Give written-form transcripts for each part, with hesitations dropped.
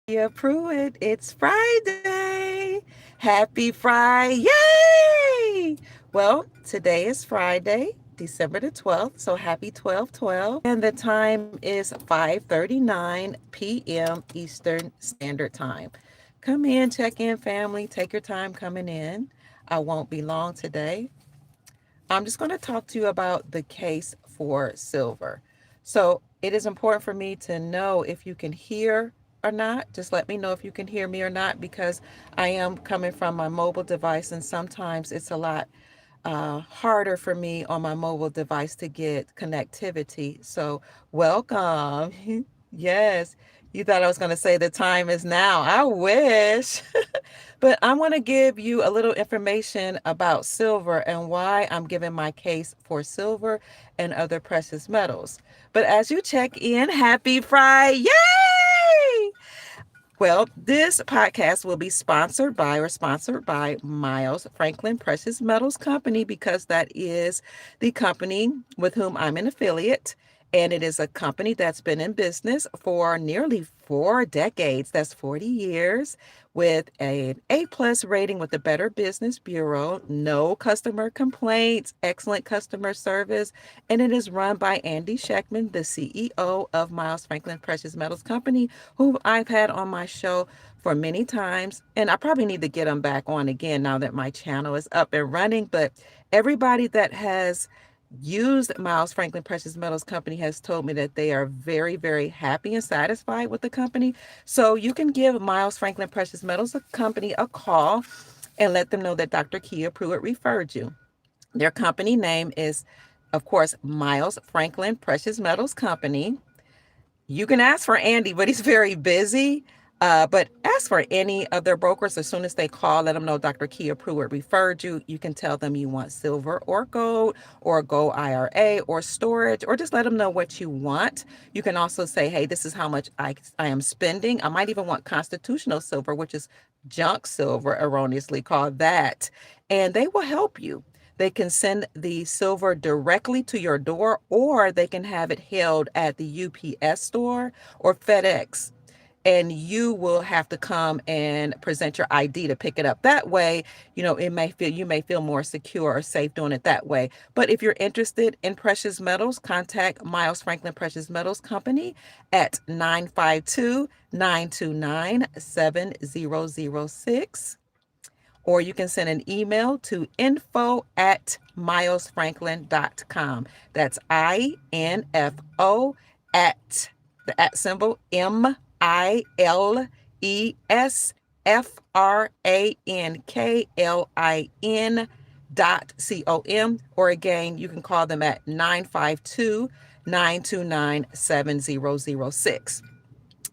Yeah, Pruitt, it's Friday. Happy Friday! Well, today is Friday, December the 12th, so happy 12/12. And the time is 5:39 p.m. Eastern Standard Time. Come in, check in, family. Take your time coming in. I won't be long today. I'm just going to talk to you about the case for silver. So it is important for me to know if you can hear or not. Just let me know if you can hear me or not because I am coming from my mobile device and sometimes it's a lot harder for me on my mobile device to get connectivity. So, welcome. Yes, you thought I was going to say the time is now. I wish. But I want to give you a little information about silver and why I'm giving my case for silver and other precious metals. But as you check in, happy Friday! Yay! Well, this podcast will be sponsored by Miles Franklin Precious Metals Company because that is the company with whom I'm an affiliate. And it is a company that's been in business for nearly 4 decades. That's 40 years with an A+ rating with the Better Business Bureau, no customer complaints, excellent customer service, and it is run by Andy Scheckman, the CEO of Miles Franklin Precious Metals Company, who I've had on my show for many times. And I probably need to get him back on again now that my channel is up and running. But everybody that has used Miles Franklin Precious Metals Company has told me that they are very, very happy and satisfied with the company. So you can give Miles Franklin Precious Metals Company a call and let them know that Dr. Kia Pruitt referred you. Their company name is, of course, Miles Franklin Precious Metals Company. You can ask for Andy, but he's very busy. But ask for any of their brokers as soon as they call. Let them know Dr. Kia Pruitt referred you. You can tell them you want silver or gold IRA or storage, or just let them know what you want. You can also say, hey, this is how much I am spending. I might even want constitutional silver, which is junk silver, erroneously called that. And they will help you. They can send the silver directly to your door, or they can have it held at the UPS store or FedEx. And you will have to come and present your ID to pick it up. That way, you may feel more secure or safe doing it that way. But if you're interested in precious metals, contact Miles Franklin Precious Metals Company at 952-929-7006. Or you can send an email to info@milesfranklin.com. That's INFO at the at symbol MILESFRANKLIN.com. Or again, you can call them at 952-929-7006.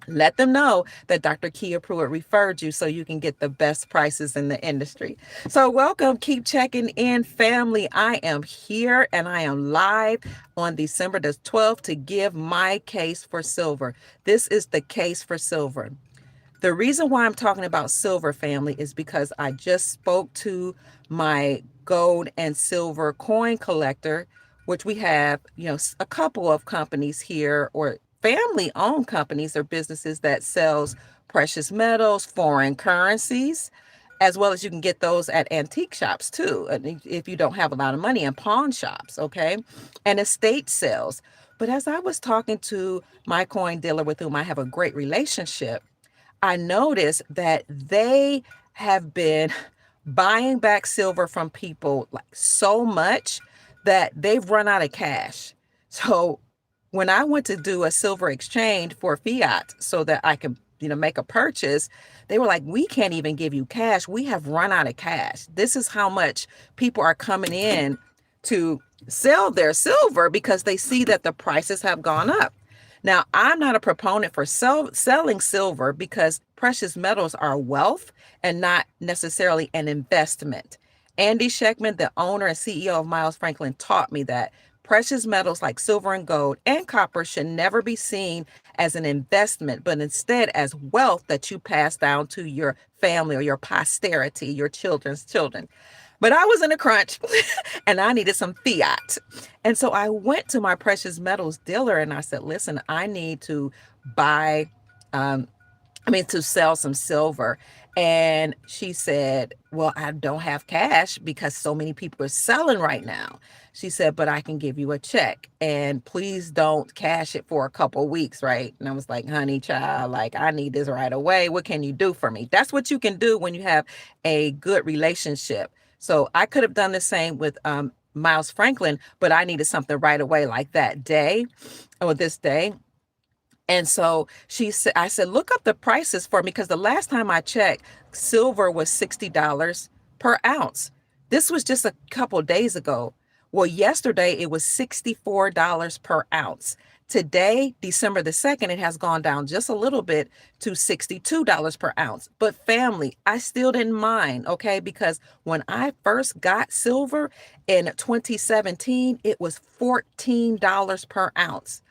Let them know that Dr. Kia Pruitt referred you so you can get the best prices in the industry. So welcome. Keep checking in, family. I am here and I am live on December the 12th to give my case for silver. This is the case for silver. The reason why I'm talking about silver, family, is because I just spoke to my gold and silver coin collector, which we have, a couple of companies here, or family-owned companies or businesses that sells precious metals, foreign currencies, as well as you can get those at antique shops too, if you don't have a lot of money, in pawn shops, okay, and estate sales. But as I was talking to my coin dealer with whom I have a great relationship, I noticed that they have been buying back silver from people like so much that they've run out of cash. So when I went to do a silver exchange for fiat so that I could, make a purchase, they were like, we can't even give you cash. We have run out of cash. This is how much people are coming in to sell their silver because they see that the prices have gone up. Now, I'm not a proponent for selling silver because precious metals are wealth and not necessarily an investment. Andy Scheckman, the owner and CEO of Miles Franklin, taught me that precious metals like silver and gold and copper should never be seen as an investment, but instead as wealth that you pass down to your family or your posterity, your children's children. But I was in a crunch and I needed some fiat. And so I went to my precious metals dealer and I said, listen, I need to buy to sell some silver. And she said, well, I don't have cash because so many people are selling right now. She said, but I can give you a check and please don't cash it for a couple weeks, right? And I was like, honey, child, like I need this right away. What can you do for me? That's what you can do when you have a good relationship. So I could have done the same with Miles Franklin, but I needed something right away, like that day or this day. And so she said, I said, look up the prices for me because the last time I checked, silver was $60 per ounce. This was just a couple days ago. Well, yesterday it was $64 per ounce. Today, December the 2nd, it has gone down just a little bit to $62 per ounce. But family, I still didn't mind, okay? Because when I first got silver in 2017, it was $14 per ounce.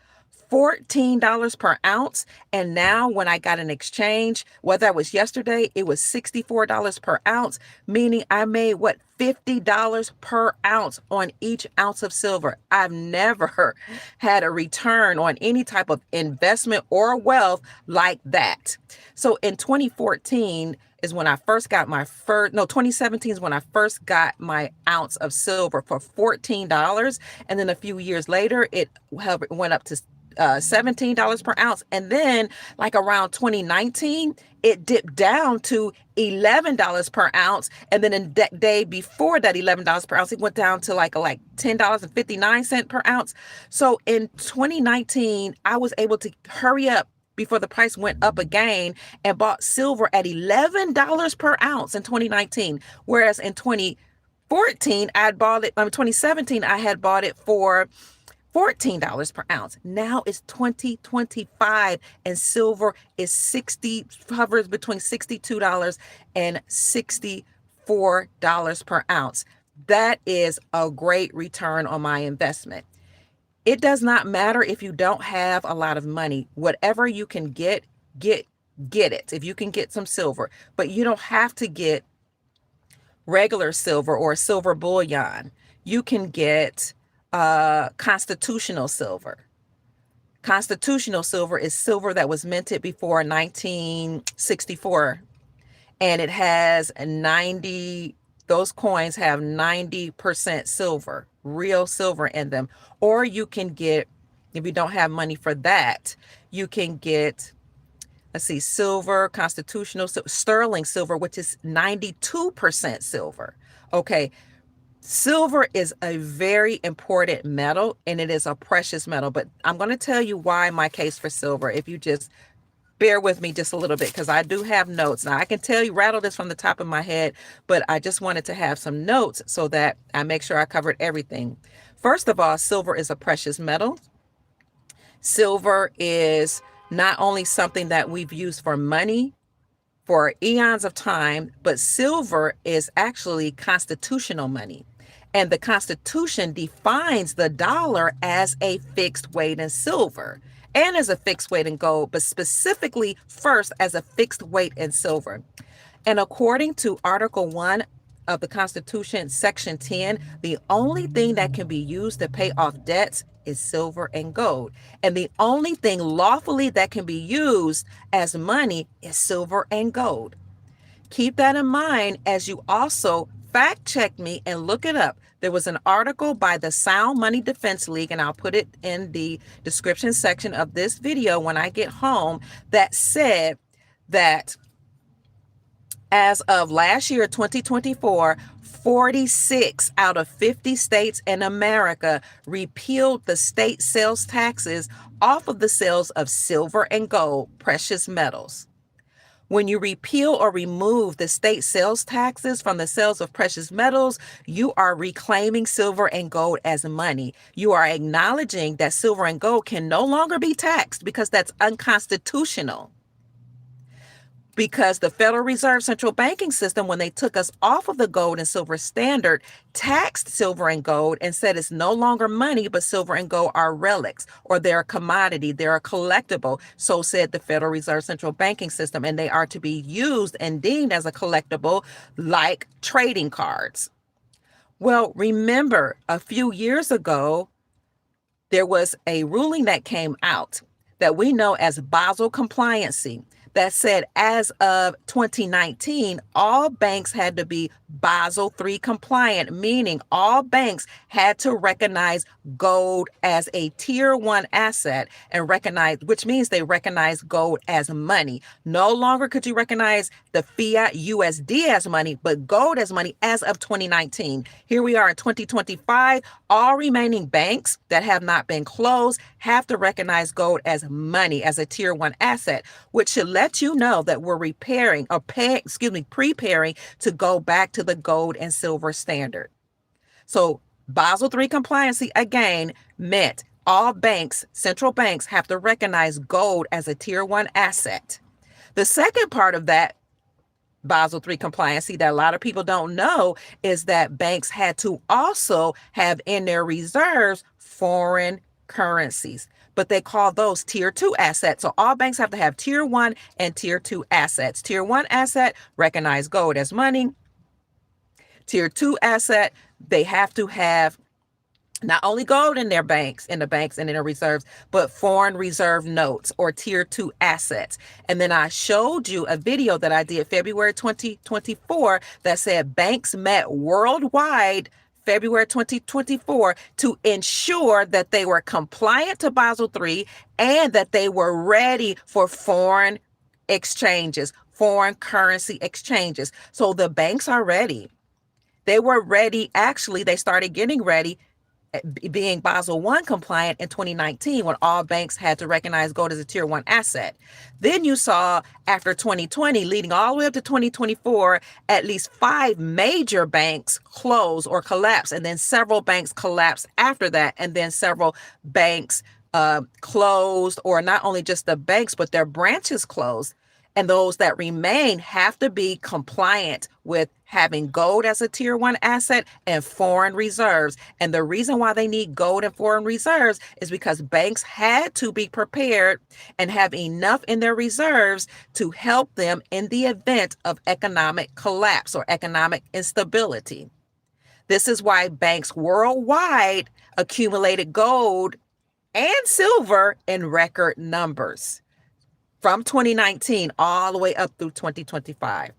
$14 per ounce. And now when I got an exchange, whether it was yesterday, it was $64 per ounce, meaning I made what, $50 per ounce on each ounce of silver. I've never had a return on any type of investment or wealth like that. So in 2014 is when I first got my first, no, 2017 is when I first got my ounce of silver for $14. And then a few years later, it went up to $17 per ounce. And then like around 2019, it dipped down to $11 per ounce. And then in that day before that $11 per ounce, it went down to like $10.59 per ounce. So in 2019, I was able to hurry up before the price went up again and bought silver at $11 per ounce in 2019. Whereas in 2014, I had bought it, 2017, I had bought it for $14 per ounce. Now it's 2025 and silver is hovers between $62 and $64 per ounce. That is a great return on my investment. It does not matter if you don't have a lot of money. Whatever you can get it. If you can get some silver, but you don't have to get regular silver or silver bullion. You can get constitutional silver. Constitutional silver is silver that was minted before 1964, and it has 90, those coins have 90% silver, real silver in them. Or you can get, if you don't have money for that, you can get, let's see, silver, constitutional, sterling silver, which is 92% silver. Okay. Silver is a very important metal and it is a precious metal, but I'm going to tell you why my case for silver, if you just bear with me just a little bit, because I do have notes. Now I can tell you, rattle this from the top of my head, but I just wanted to have some notes so that I make sure I covered everything. First of all, silver is a precious metal. Silver is not only something that we've used for money for eons of time, but silver is actually constitutional money. And the Constitution defines the dollar as a fixed weight in silver and as a fixed weight in gold, but specifically first as a fixed weight in silver. And according to Article 1 of the Constitution, Section 10, the only thing that can be used to pay off debts is silver and gold. And the only thing lawfully that can be used as money is silver and gold. Keep that in mind as you also fact check me and look it up. There was an article by the Sound Money Defense League, and I'll put it in the description section of this video when I get home, that said that as of last year, 2024, 46 out of 50 states in America repealed the state sales taxes off of the sales of silver and gold, precious metals. When you repeal or remove the state sales taxes from the sales of precious metals, you are reclaiming silver and gold as money. You are acknowledging that silver and gold can no longer be taxed because that's unconstitutional. Because the Federal Reserve central banking system, when they took us off of the gold and silver standard, taxed silver and gold and said it's no longer money, but silver and gold are relics, or they're a commodity, they're a collectible. So said the Federal Reserve central banking system, and they are to be used and deemed as a collectible like trading cards. Well, remember a few years ago, there was a ruling that came out that we know as Basel compliancy. that said as of 2019, all banks had to be Basel III compliant, meaning all banks had to recognize gold as a tier one asset and recognize, which means they recognize gold as money. No longer could you recognize the fiat USD as money, but gold as money as of 2019. Here we are in 2025. All remaining banks that have not been closed have to recognize gold as money, as a tier one asset, which should let you know that we're preparing to go back to the gold and silver standard. So Basel III compliancy again meant all banks, central banks, have to recognize gold as a tier one asset. The second part of that Basel III compliancy that a lot of people don't know is that banks had to also have in their reserves foreign currencies, but they call those tier two assets. So all banks have to have tier one and tier two assets. Tier one asset, recognize gold as money. Tier two asset, they have to have not only gold in their banks, in the banks and in their reserves, but foreign reserve notes or tier two assets. And then I showed you a video that I did February 2024 that said banks met worldwide February 2024 to ensure that they were compliant to Basel III and that they were ready for foreign exchanges, foreign currency exchanges. So the banks are ready. They were ready. Actually, they started getting ready being Basel I compliant in 2019 when all banks had to recognize gold as a tier one asset. Then you saw after 2020, leading all the way up to 2024, at least 5 major banks close or collapse, and then several banks collapsed after that, and then several banks closed, or not only just the banks, but their branches closed. And those that remain have to be compliant with having gold as a tier one asset and foreign reserves. And the reason why they need gold and foreign reserves is because banks had to be prepared and have enough in their reserves to help them in the event of economic collapse or economic instability. This is why banks worldwide accumulated gold and silver in record numbers from 2019 all the way up through 2025.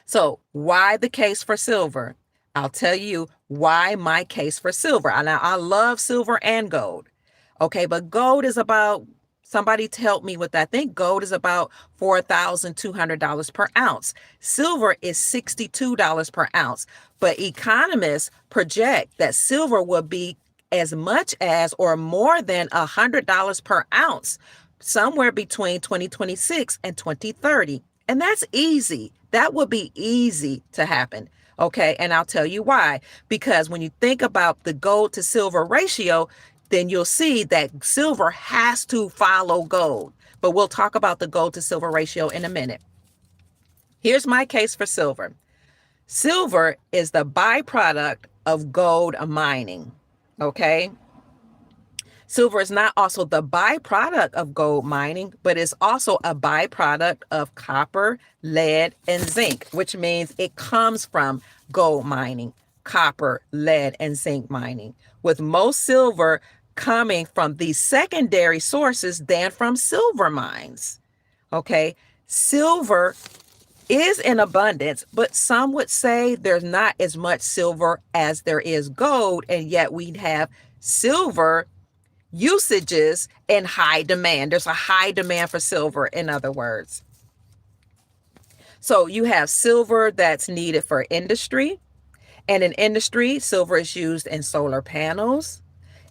So why the case for silver? I'll tell you why my case for silver. Now, I love silver and gold. Okay, but gold is about, somebody help me with that. I think gold is about $4,200 per ounce. Silver is $62 per ounce. But economists project that silver will be as much as or more than $100 per ounce somewhere between 2026 and 2030. And that's easy. That would be easy to happen. Okay. And I'll tell you why. Because when you think about the gold to silver ratio, then you'll see that silver has to follow gold. But we'll talk about the gold to silver ratio in a minute. Here's my case for silver. Silver is the byproduct of gold mining. Okay. Silver is not also the byproduct of gold mining, but it's also a byproduct of copper, lead, and zinc, which means it comes from gold mining, copper, lead, and zinc mining, with most silver coming from these secondary sources than from silver mines. Okay, silver is in abundance, but some would say there's not as much silver as there is gold, and yet we have silver usages in high demand. There's a high demand for silver, in other words. So you have silver that's needed for industry. And in industry, silver is used in solar panels.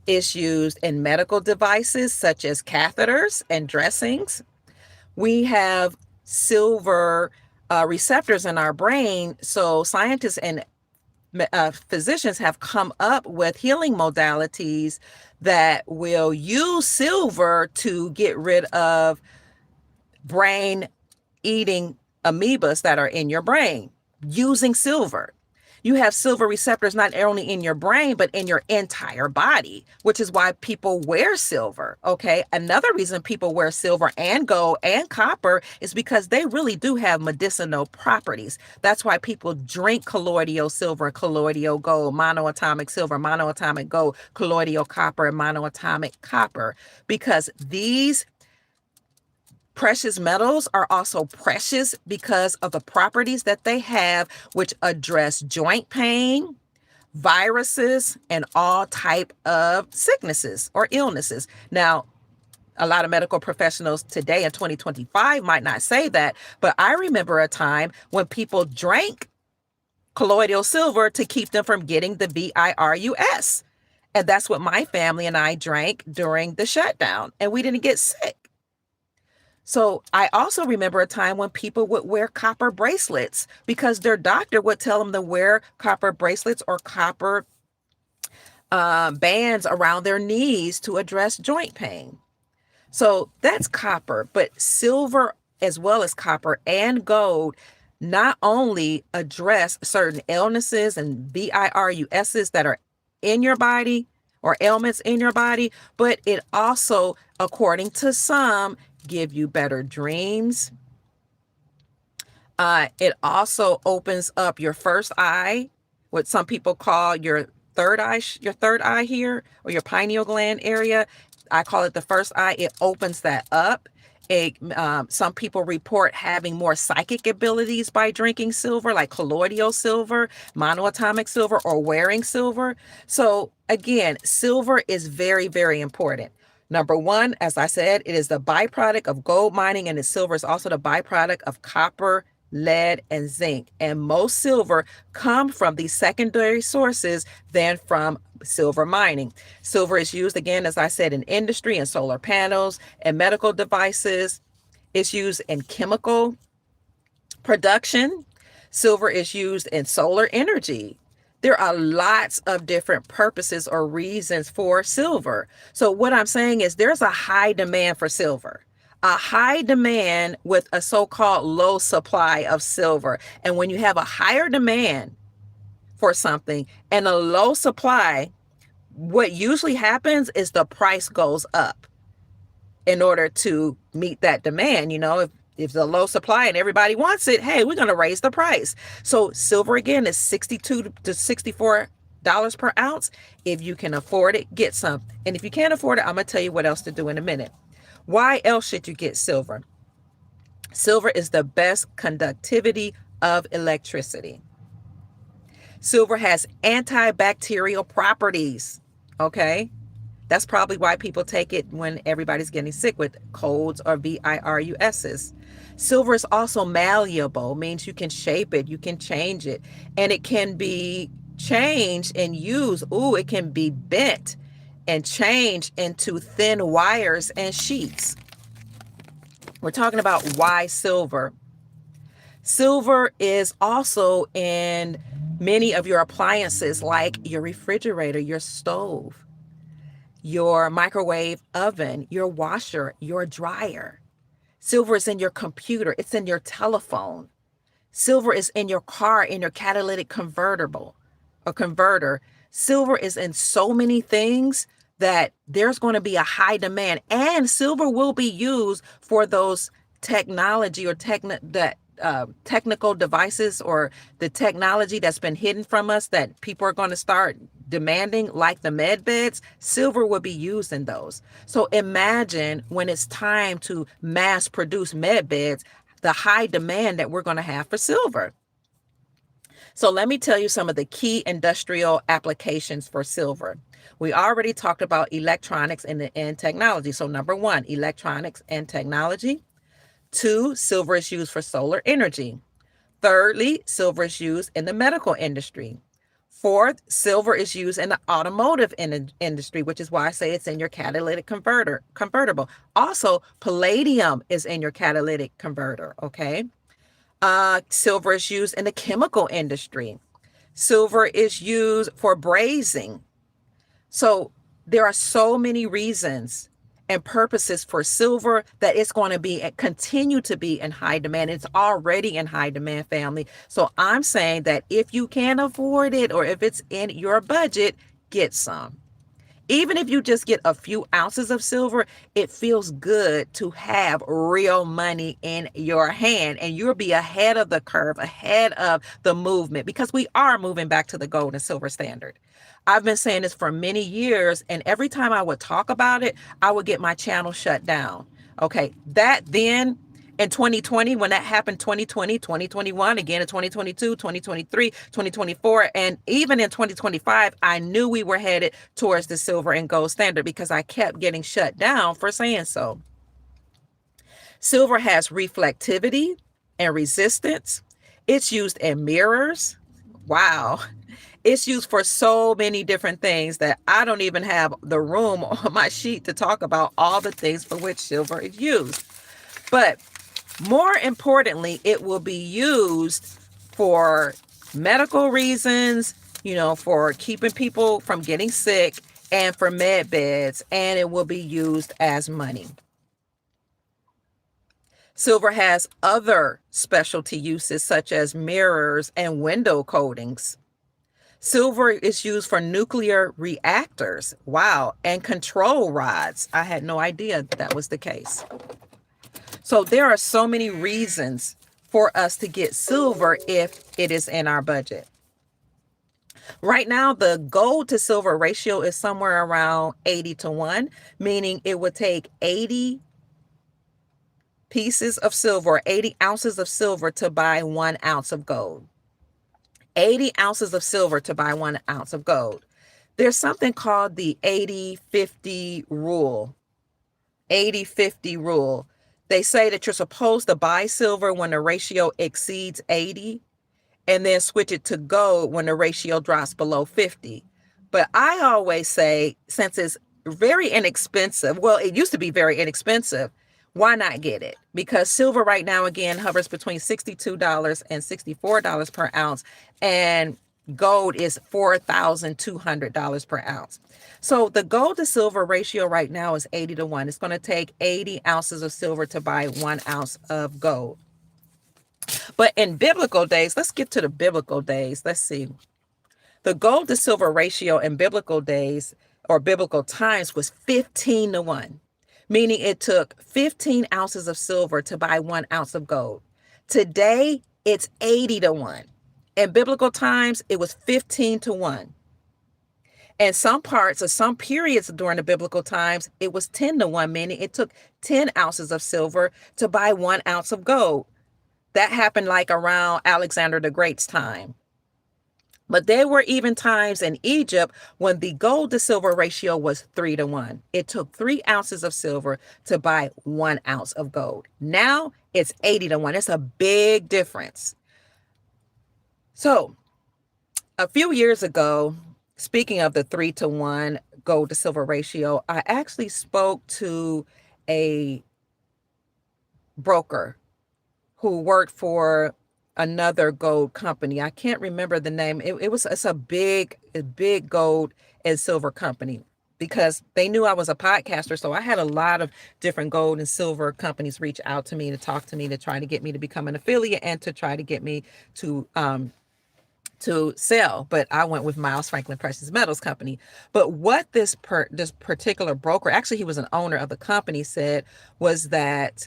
It's used in medical devices such as catheters and dressings. We have silver receptors in our brain. So scientists and physicians have come up with healing modalities that will use silver to get rid of brain eating amoebas that are in your brain using silver. You have silver receptors not only in your brain, but in your entire body, which is why people wear silver. Okay. Another reason people wear silver and gold and copper is because they really do have medicinal properties. That's why people drink colloidal silver, colloidal gold, monoatomic silver, monoatomic gold, colloidal copper, and monoatomic copper, because these Precious metals are also precious because of the properties that they have, which address joint pain, viruses, and all type of sicknesses or illnesses. Now, a lot of medical professionals today in 2025 might not say that, but I remember a time when people drank colloidal silver to keep them from getting the virus. And that's what my family and I drank during the shutdown, and we didn't get sick. So I also remember a time when people would wear copper bracelets because their doctor would tell them to wear copper bracelets or copper bands around their knees to address joint pain. So that's copper, but silver as well as copper and gold not only address certain illnesses and viruses that are in your body or ailments in your body, but it also, according to some, give you better dreams. It also opens up your first eye, what some people call your third eye here, or your pineal gland area. I call it the first eye. It opens that up. Some people report having more psychic abilities by drinking silver, like colloidal silver, monoatomic silver, or wearing silver. So again, silver is very, very important. Number one, as I said, it is the byproduct of gold mining, and the silver is also the byproduct of copper, lead, and zinc. And most silver come from these secondary sources than from silver mining. Silver is used, again, as I said, in industry and solar panels and medical devices. It's used in chemical production. Silver is used in solar energy. There are lots of different purposes or reasons for silver. So what I'm saying is there's a high demand for silver, a high demand with a so-called low supply of silver. And when you have a higher demand for something and a low supply, what usually happens is the price goes up in order to meet that demand. If the low supply and everybody wants it, hey, we're going to raise the price. So silver, again, is $62 to $64 per ounce. If you can afford it, get some. And if you can't afford it, I'm going to tell you what else to do in a minute. Why else should you get silver? Silver is the best conductivity of electricity. Silver has antibacterial properties, okay? That's probably why people take it when everybody's getting sick with colds or viruses. Silver is also malleable, means you can shape it, you can change it, and it can be changed and used. It can be bent and changed into thin wires and sheets. We're talking about why silver. Silver is also in many of your appliances, like your refrigerator, your stove, your microwave oven, your washer, your dryer. Silver is in your computer. It's in your telephone. Silver is in your car, in your catalytic converter. Silver is in so many things that there's going to be a high demand, and silver will be used for those technology or technical devices, or the technology that's been hidden from us that people are going to start demanding, like the med beds. Silver will be used in those. So imagine when it's time to mass produce med beds, the high demand that we're going to have for silver. So let me tell you some of the key industrial applications for silver. We already talked about electronics and technology. So number one, electronics and technology. Two, silver is used for solar energy. Thirdly, silver is used in the medical industry. Fourth, silver is used in the automotive industry, which is why I say it's in your catalytic convertible. Also, palladium is in your catalytic converter, okay? Silver is used in the chemical industry. Silver is used for brazing. So there are so many reasons and purposes for silver that it's going to continue to be in high demand. It's already in high demand, family. So I'm saying that if you can afford it, or if it's in your budget, get some. Even if you just get a few ounces of silver, it feels good to have real money in your hand, and you'll be ahead of the curve, ahead of the movement, because we are moving back to the gold and silver standard. I've been saying this for many years, and every time I would talk about it, I would get my channel shut down. Okay, that then in 2020, when that happened, 2020, 2021, again in 2022, 2023, 2024, and even in 2025, I knew we were headed towards the silver and gold standard because I kept getting shut down for saying so. Silver has reflectivity and resistance. It's used in mirrors. Wow. It's used for so many different things that I don't even have the room on my sheet to talk about all the things for which silver is used. But more importantly, it will be used for medical reasons, for keeping people from getting sick and for med beds, and it will be used as money. Silver has other specialty uses such as mirrors and window coatings. Silver is used for nuclear reactors. Wow. And control rods. I had no idea that was the case. So there are so many reasons for us to get silver if it is in our budget. Right now, the gold to silver ratio is somewhere around 80-1, meaning it would take 80 pieces of silver, 80 ounces of silver to buy 1 ounce of gold. 80 ounces of silver to buy 1 ounce of gold. There's something called the 80-50 rule. 80-50 rule. They say that you're supposed to buy silver when the ratio exceeds 80 and then switch it to gold when the ratio drops below 50. But I always say, since it's very inexpensive, well, it used to be very inexpensive, why not get it? Because silver right now, again, hovers between $62 and $64 per ounce, and gold is $4,200 per ounce. So the gold to silver ratio right now is 80-1. It's going to take 80 ounces of silver to buy 1 ounce of gold. But in biblical days, let's get to the biblical days. Let's see. The gold to silver ratio in biblical days or biblical times was 15-1, meaning it took 15 ounces of silver to buy 1 ounce of gold. Today, it's 80-1. In biblical times, it was 15-1. And some parts or some periods during the biblical times, it was 10-1, meaning it took 10 ounces of silver to buy 1 ounce of gold. That happened like around Alexander the Great's time. But there were even times in Egypt when the gold to silver ratio was 3-1. It took 3 ounces of silver to buy 1 ounce of gold. Now it's 80-1. It's a big difference. So a few years ago, speaking of the 3-1 gold to silver ratio, I actually spoke to a broker who worked for another gold company. I can't remember the name. It's a big gold and silver company because they knew I was a podcaster. So I had a lot of different gold and silver companies reach out to me to talk to me to try to get me to become an affiliate and to try to get me to sell. But I went with Miles Franklin Precious Metals Company. But what this particular broker, actually he was an owner of the company, said was that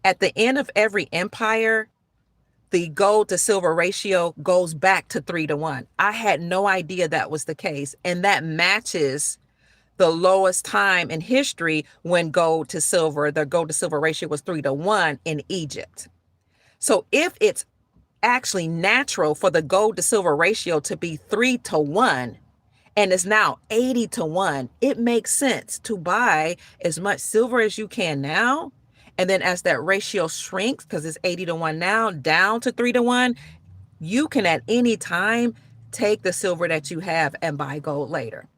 at the end of every empire, the gold to silver ratio goes back to 3-1. I had no idea that was the case. And that matches the lowest time in history when the gold to silver ratio was 3-1 in Egypt. So if it's actually natural for the gold to silver ratio to be 3-1, and it's now 80-1, it makes sense to buy as much silver as you can now. And then as that ratio shrinks, because it's 80-1 now, down to 3-1, you can at any time take the silver that you have and buy gold later.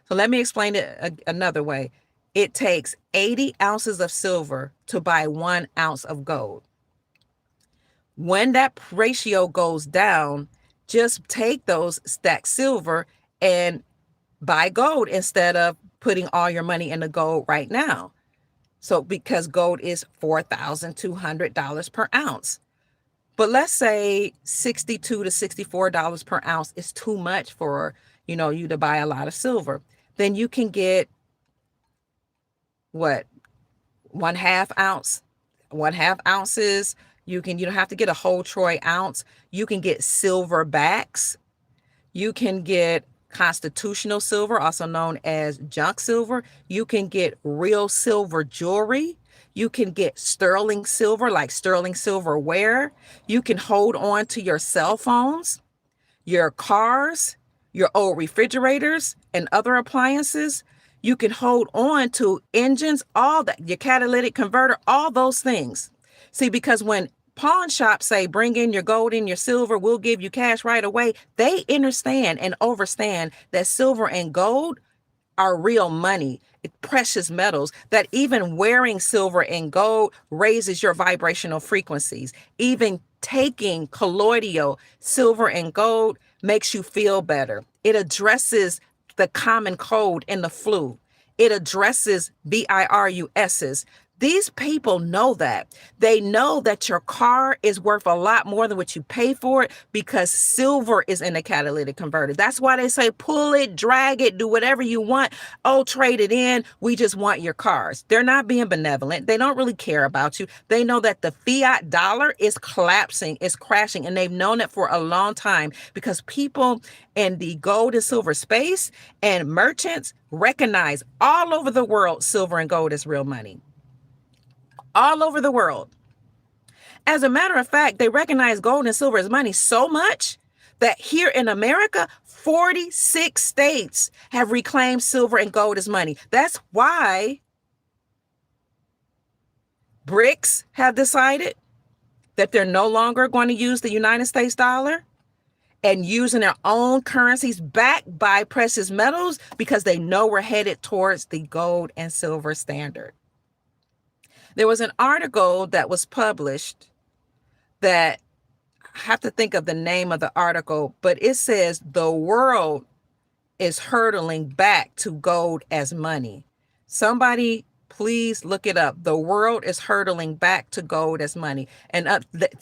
So let me explain it another way. It takes 80 ounces of silver to buy 1 ounce of gold. When that ratio goes down, just take those stacked silver and buy gold instead of putting all your money into gold right now. So because gold is $4,200 per ounce. But let's say $62 to $64 per ounce is too much for, you to buy a lot of silver. Then you can get what? 1/2 ounce, 1/2 ounces. You don't have to get a whole troy ounce. You can get silver backs. You can get constitutional silver, also known as junk silver. You can get real silver jewelry. You can get sterling silver, like sterling silverware. You can hold on to your cell phones, your cars, your old refrigerators, and other appliances. You can hold on to engines, all that, your catalytic converter, all those things. See, because when pawn shops say, bring in your gold and your silver, we'll give you cash right away, they understand and overstand that silver and gold are real money, precious metals, that even wearing silver and gold raises your vibrational frequencies. Even taking colloidal silver and gold makes you feel better. It addresses the common cold and the flu. It addresses viruses. These people know that. They know that your car is worth a lot more than what you pay for it because silver is in the catalytic converter. That's why they say pull it, drag it, do whatever you want. Oh, trade it in. We just want your cars. They're not being benevolent. They don't really care about you. They know that the fiat dollar is collapsing, is crashing, and they've known it for a long time because people in the gold and silver space and merchants recognize all over the world silver and gold is real money. All over the world. As a matter of fact, they recognize gold and silver as money so much that here in America, 46 states have reclaimed silver and gold as money. That's why BRICS have decided that they're no longer going to use the United States dollar and using their own currencies backed by precious metals because they know we're headed towards the gold and silver standard. There was an article that was published that I have to think of the name of the article, but it says the world is hurtling back to gold as money. Somebody please look it up. The world is hurtling back to gold as money. And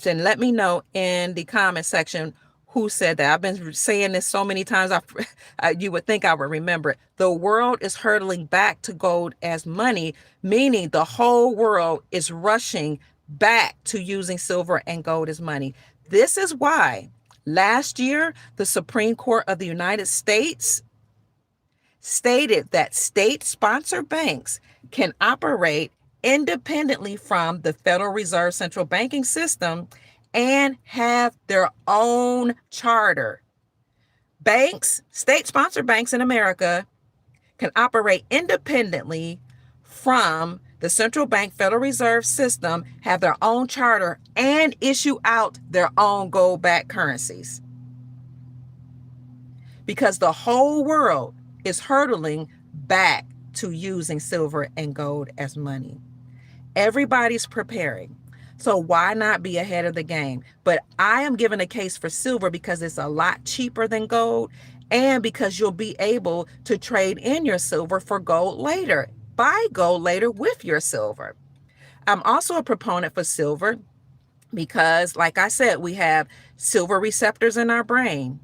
let me know in the comment section who said that. I've been saying this so many times, you would think I would remember it. The world is hurtling back to gold as money, meaning the whole world is rushing back to using silver and gold as money. This is why last year, the Supreme Court of the United States stated that state-sponsored banks can operate independently from the Federal Reserve central banking system and have their own charter. Banks, state-sponsored banks in America can operate independently from the central bank Federal Reserve system, have their own charter, and issue out their own gold-backed currencies. Because the whole world is hurtling back to using silver and gold as money. Everybody's preparing. So why not be ahead of the game? But I am giving a case for silver because it's a lot cheaper than gold and because you'll be able to trade in your silver for gold later. Buy gold later with your silver. I'm also a proponent for silver because, like I said, we have silver receptors in our brain.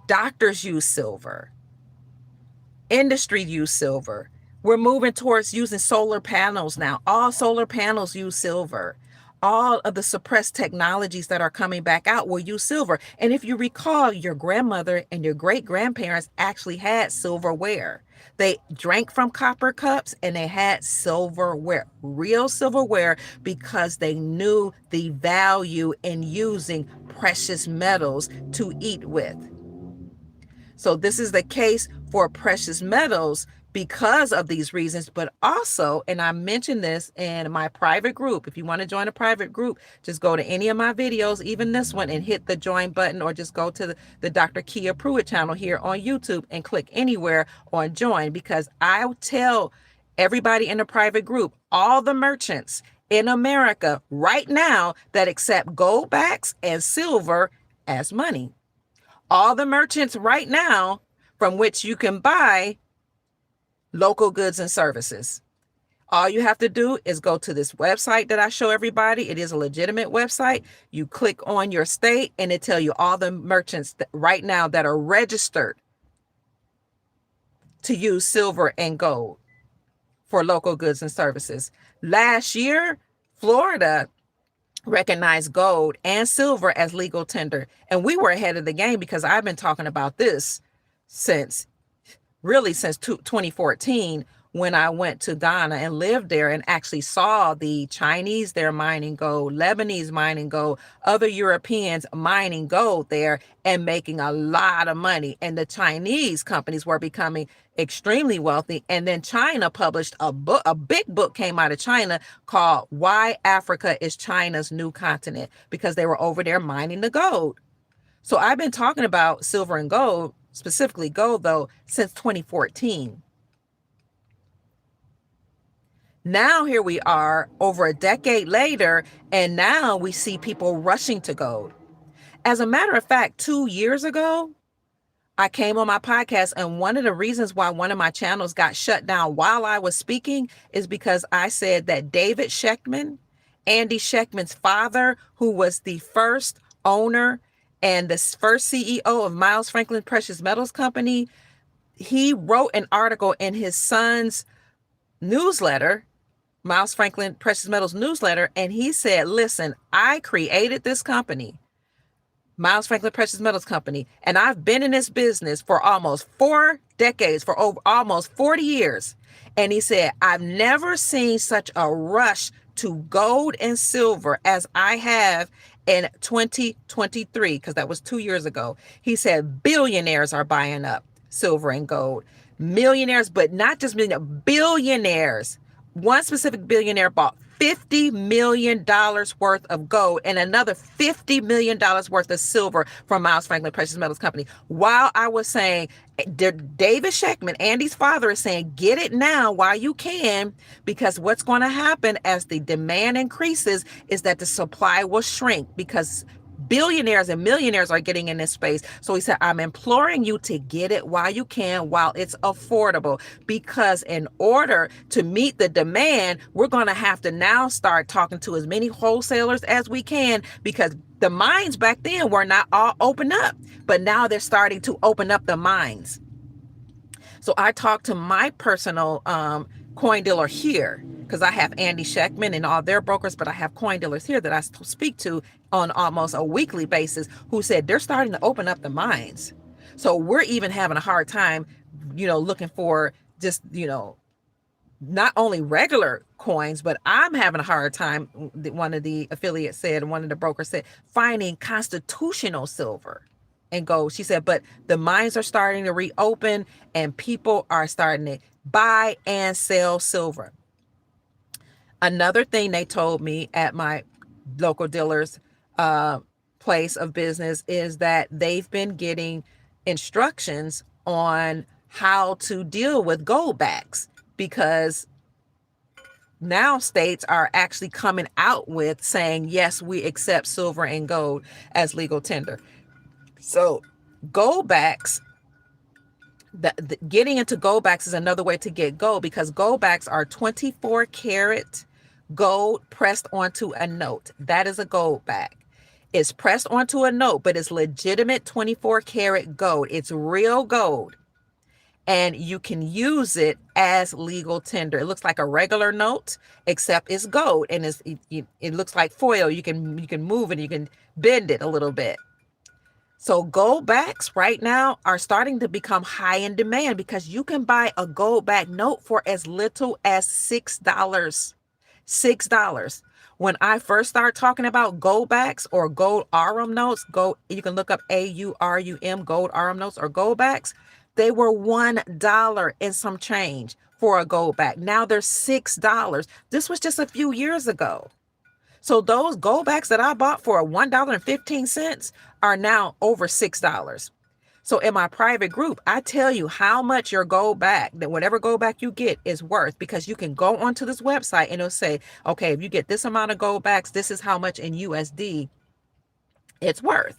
Doctors use silver. Industry use silver. We're moving towards using solar panels now. All solar panels use silver. All of the suppressed technologies that are coming back out will use silver. And if you recall, your grandmother and your great-grandparents actually had silverware. They drank from copper cups and they had silverware, real silverware, because they knew the value in using precious metals to eat with. So this is the case for precious metals because of these reasons, but also, and I mentioned this in my private group, if you want to join a private group, just go to any of my videos, even this one, and hit the join button, or just go to the Dr. Kia Pruitt channel here on YouTube and click anywhere on join, because I tell everybody in the private group, all the merchants in America right now that accept gold backs and silver as money. All the merchants right now from which you can buy local goods and services. All you have to do is go to this website that I show everybody. It is a legitimate website. You click on your state and it tells you all the merchants right now that are registered to use silver and gold for local goods and services. Last year, Florida recognized gold and silver as legal tender. And we were ahead of the game because I've been talking about this since 2014, when I went to Ghana and lived there and actually saw the Chinese there mining gold, Lebanese mining gold, other Europeans mining gold there and making a lot of money. And the Chinese companies were becoming extremely wealthy. And then China published a book, a big book came out of China called Why Africa is China's New Continent, because they were over there mining the gold. So I've been talking about silver and gold, specifically gold though, since 2014. Now here we are over a decade later, and now we see people rushing to gold. As a matter of fact, 2 years ago, I came on my podcast, and one of the reasons why one of my channels got shut down while I was speaking is because I said that David Sheckman, Andy Sheckman's father, who was the first owner and the first CEO of Miles Franklin Precious Metals Company, he wrote an article in his son's newsletter, Miles Franklin Precious Metals newsletter, and he said, listen, I created this company, Miles Franklin Precious Metals Company, and I've been in this business for almost 4 decades, for over almost 40 years. And he said, I've never seen such a rush to gold and silver as I have in 2023, because that was 2 years ago. He said billionaires are buying up silver and gold. Millionaires, but not just millionaires, billionaires. One specific billionaire bought $50 million worth of gold and another $50 million worth of silver from Miles Franklin Precious Metals Company. While I was saying, David Sheckman, Andy's father, is saying, get it now while you can, because what's going to happen as the demand increases is that the supply will shrink, because billionaires and millionaires are getting in this space. So he said, I'm imploring you to get it while you can, while it's affordable, because in order to meet the demand, we're going to have to now start talking to as many wholesalers as we can, because the mines back then were not all open up, but now they're starting to open up the mines. So I talked to my personal coin dealer here, because I have Andy Sheckman and all their brokers, but I have coin dealers here that I speak to on almost a weekly basis, who said they're starting to open up the mines. So we're even having a hard time, looking for just, not only regular coins, but I'm having a hard time, one of the affiliates said, one of the brokers said, finding constitutional silver and gold. She said, but the mines are starting to reopen and people are starting to buy and sell silver. Another thing they told me at my local dealer's place of business is that they've been getting instructions on how to deal with goldbacks, because now states are actually coming out with saying, yes, we accept silver and gold as legal tender. So goldbacks, getting into goldbacks is another way to get gold, because goldbacks are 24 karat gold pressed onto a note. That is a goldback. It's pressed onto a note, but it's legitimate 24 karat gold. It's real gold. And you can use it as legal tender. It looks like a regular note, except it's gold, and it looks like foil. You can move it, you can bend it a little bit. So goldbacks right now are starting to become high in demand, because you can buy a goldback note for as little as $6. $6. When I first started talking about goldbacks or gold arum notes, you can look up AURUM, gold arum notes or goldbacks. They were $1 and some change for a goldback. Now they're $6. This was just a few years ago. So those goldbacks that I bought for $1.15 are now over $6. So in my private group, I tell you how much your goldback, that whatever goldback you get, is worth, because you can go onto this website and it'll say, okay, if you get this amount of goldbacks, this is how much in USD it's worth.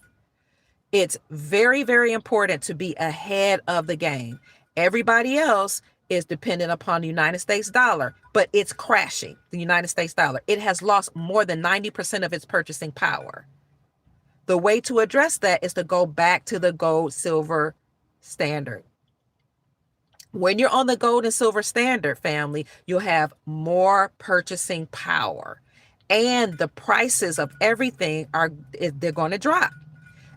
It's very, very important to be ahead of the game. Everybody else is dependent upon the United States dollar, but it's crashing. The United States dollar, it has lost more than 90% of its purchasing power. The way to address that is to go back to the gold silver standard. When you're on the gold and silver standard, family, you'll have more purchasing power, and the prices of everything they're going to drop.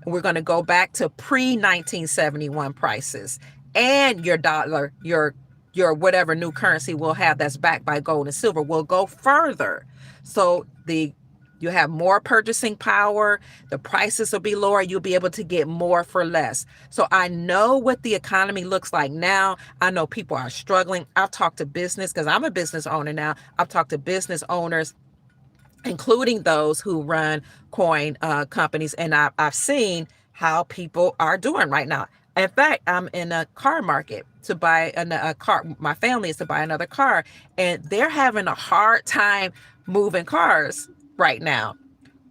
And we're going to go back to pre-1971 prices, and your dollar, your your whatever new currency will have that's backed by gold and silver will go further. So you have more purchasing power, the prices will be lower, you'll be able to get more for less. So I know what the economy looks like now. I know people are struggling. I've talked to business, because I'm a business owner now. I've talked to business owners, including those who run coin companies, and I've seen how people are doing right now. In fact, I'm in a car market to buy a car. My family is to buy another car, and they're having a hard time moving cars right now.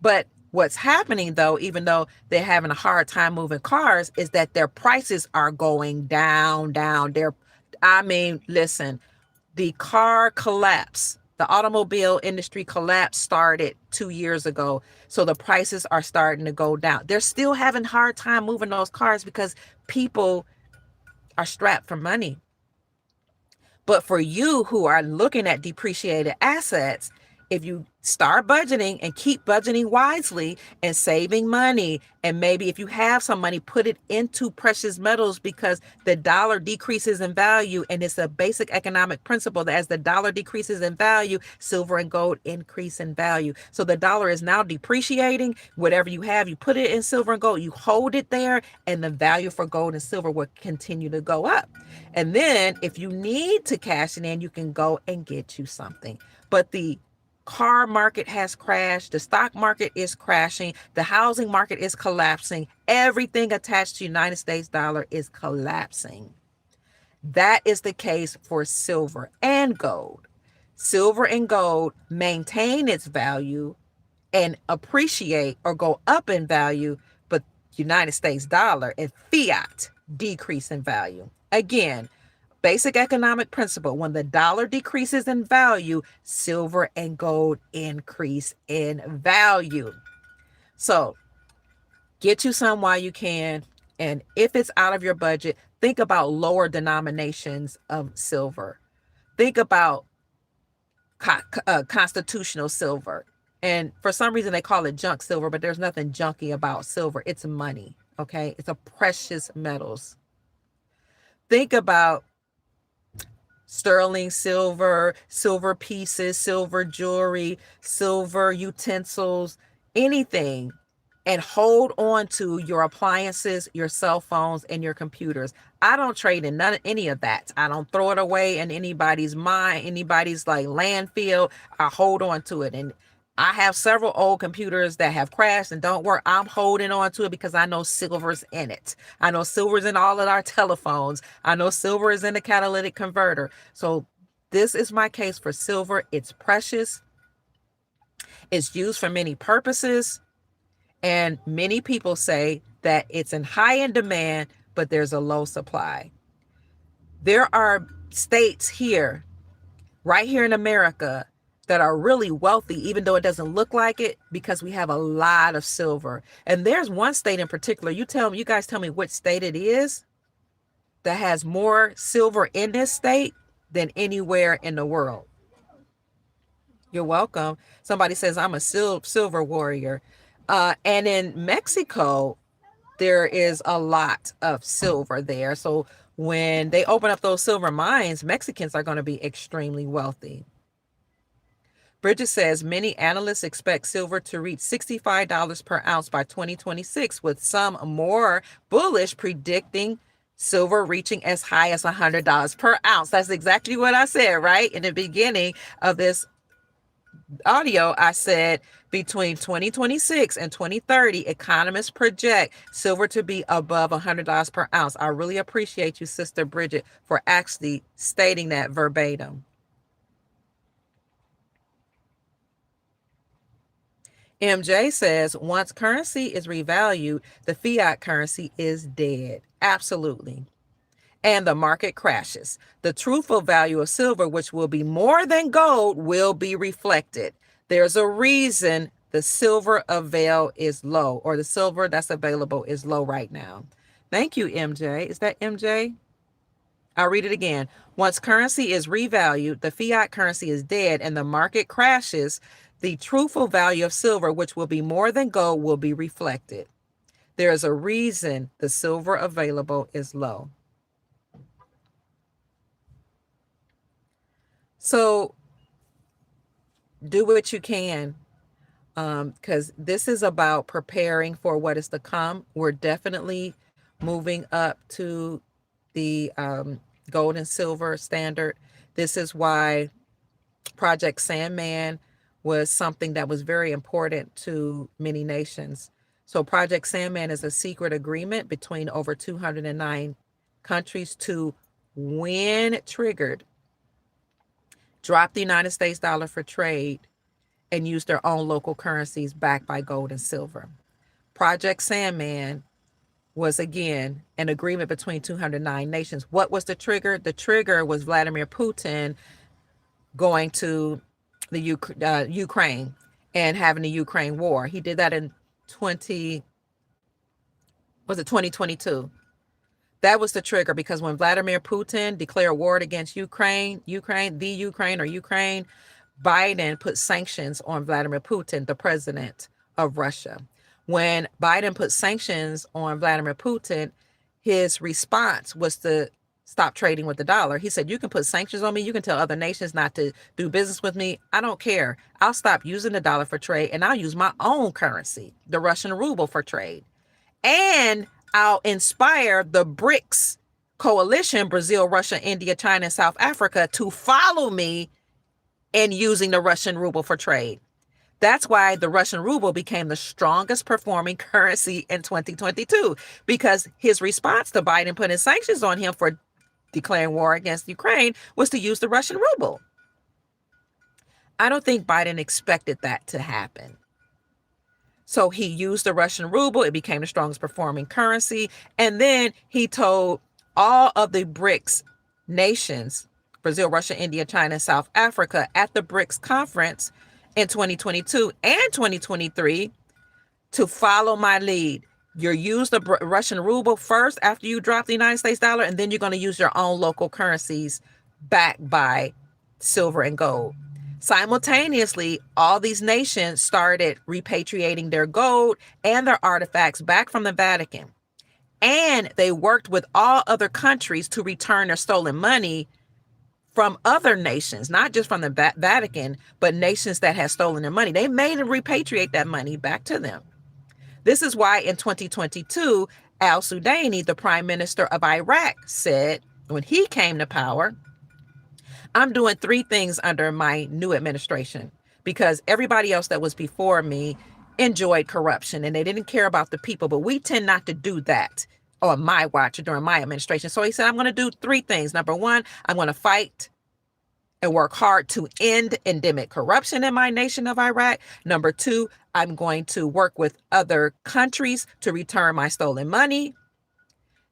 But what's happening, though, even though they're having a hard time moving cars, is that their prices are going down, down. I mean, listen, the car collapse, the automobile industry collapse started 2 years ago. So the prices are starting to go down. They're still having a hard time moving those cars because people are strapped for money. But for you who are looking at depreciated assets, if you start budgeting and keep budgeting wisely and saving money, and maybe if you have some money, put it into precious metals, because the dollar decreases in value. And it's a basic economic principle that as the dollar decreases in value, silver and gold increase in value. So the dollar is now depreciating. Whatever you have, you put it in silver and gold, you hold it there, and the value for gold and silver will continue to go up. And then if you need to cash it in, you can go and get you something. But the car market has crashed. The stock market is crashing. The housing market is collapsing. Everything attached to United States dollar is collapsing. That is the case for silver and gold. Silver and gold maintain its value and appreciate or go up in value, but United States dollar and fiat decrease in value. Again, basic economic principle: when the dollar decreases in value, silver and gold increase in value. So get you some while you can. And if it's out of your budget, think about lower denominations of silver. Think about constitutional silver. And for some reason, they call it junk silver, but there's nothing junky about silver. It's money, okay? It's a precious metals. Think about sterling silver, silver pieces, silver jewelry, silver utensils, anything, and hold on to your appliances, your cell phones, and your computers. I don't trade in any of that. I don't throw it away in anybody's mind, anybody's like landfill. I hold on to it. And I have several old computers that have crashed and don't work. I'm holding on to it because I know silver's in it. I know silver's in all of our telephones. I know silver is in the catalytic converter. So this is my case for silver. It's precious. It's used for many purposes. And many people say that it's in high in demand, but there's a low supply. There are states here, right here in America, that are really wealthy, even though it doesn't look like it, because we have a lot of silver. And there's one state in particular, you guys tell me which state it is, that has more silver in this state than anywhere in the world. You're welcome. Somebody says I'm a silver warrior. And in Mexico, there is a lot of silver there. So when they open up those silver mines, Mexicans are going to be extremely wealthy. Bridget says many analysts expect silver to reach $65 per ounce by 2026, with some more bullish predicting silver reaching as high as $100 per ounce. That's exactly what I said, right? In the beginning of this audio, I said between 2026 and 2030, economists project silver to be above $100 per ounce. I really appreciate you, Sister Bridget, for actually stating that verbatim. MJ says, once currency is revalued, the fiat currency is dead. Absolutely. And the market crashes. The truthful value of silver, which will be more than gold, will be reflected. There's a reason the silver avail is low, or the silver that's available is low right now. Thank you, MJ. Is that MJ? I'll read it again. Once currency is revalued, the fiat currency is dead and the market crashes. The truthful value of silver, which will be more than gold, will be reflected. There is a reason the silver available is low. So do what you can, because this is about preparing for what is to come. We're definitely moving up to the gold and silver standard. This is why Project Sandman was something that was very important to many nations. So, Project Sandman is a secret agreement between over 209 countries to, when triggered, drop the United States dollar for trade and use their own local currencies backed by gold and silver. Project Sandman was again an agreement between 209 nations. What was the trigger? The trigger was Vladimir Putin going to the Ukraine and having the Ukraine war. He did that in 2022. That was the trigger, because when Vladimir Putin declared war against Ukraine, Biden put sanctions on Vladimir Putin, the president of Russia. When Biden put sanctions on Vladimir Putin, his response was to stop trading with the dollar. He said, you can put sanctions on me. You can tell other nations not to do business with me. I don't care. I'll stop using the dollar for trade, and I'll use my own currency, the Russian ruble, for trade. And I'll inspire the BRICS coalition, Brazil, Russia, India, China, and South Africa, to follow me in using the Russian ruble for trade. That's why the Russian ruble became the strongest performing currency in 2022, because his response to Biden putting sanctions on him for declaring war against Ukraine was to use the Russian ruble. I don't think Biden expected that to happen. So he used the Russian ruble. It became the strongest performing currency. And then he told all of the BRICS nations, Brazil, Russia, India, China, South Africa, at the BRICS conference in 2022 and 2023, to follow my lead. You use the Russian ruble first after you drop the United States dollar, and then you're going to use your own local currencies backed by silver and gold. Simultaneously, all these nations started repatriating their gold and their artifacts back from the Vatican. And they worked with all other countries to return their stolen money from other nations, not just from the Vatican, but nations that had stolen their money. They made them repatriate that money back to them. This is why in 2022, al-Sudani, the prime minister of Iraq, said when he came to power, I'm doing three things under my new administration, because everybody else that was before me enjoyed corruption and they didn't care about the people. But we tend not to do that on my watch or during my administration. So he said, I'm going to do three things. Number one, I'm going to fight and work hard to end endemic corruption in my nation of Iraq. Number two, I'm going to work with other countries to return my stolen money.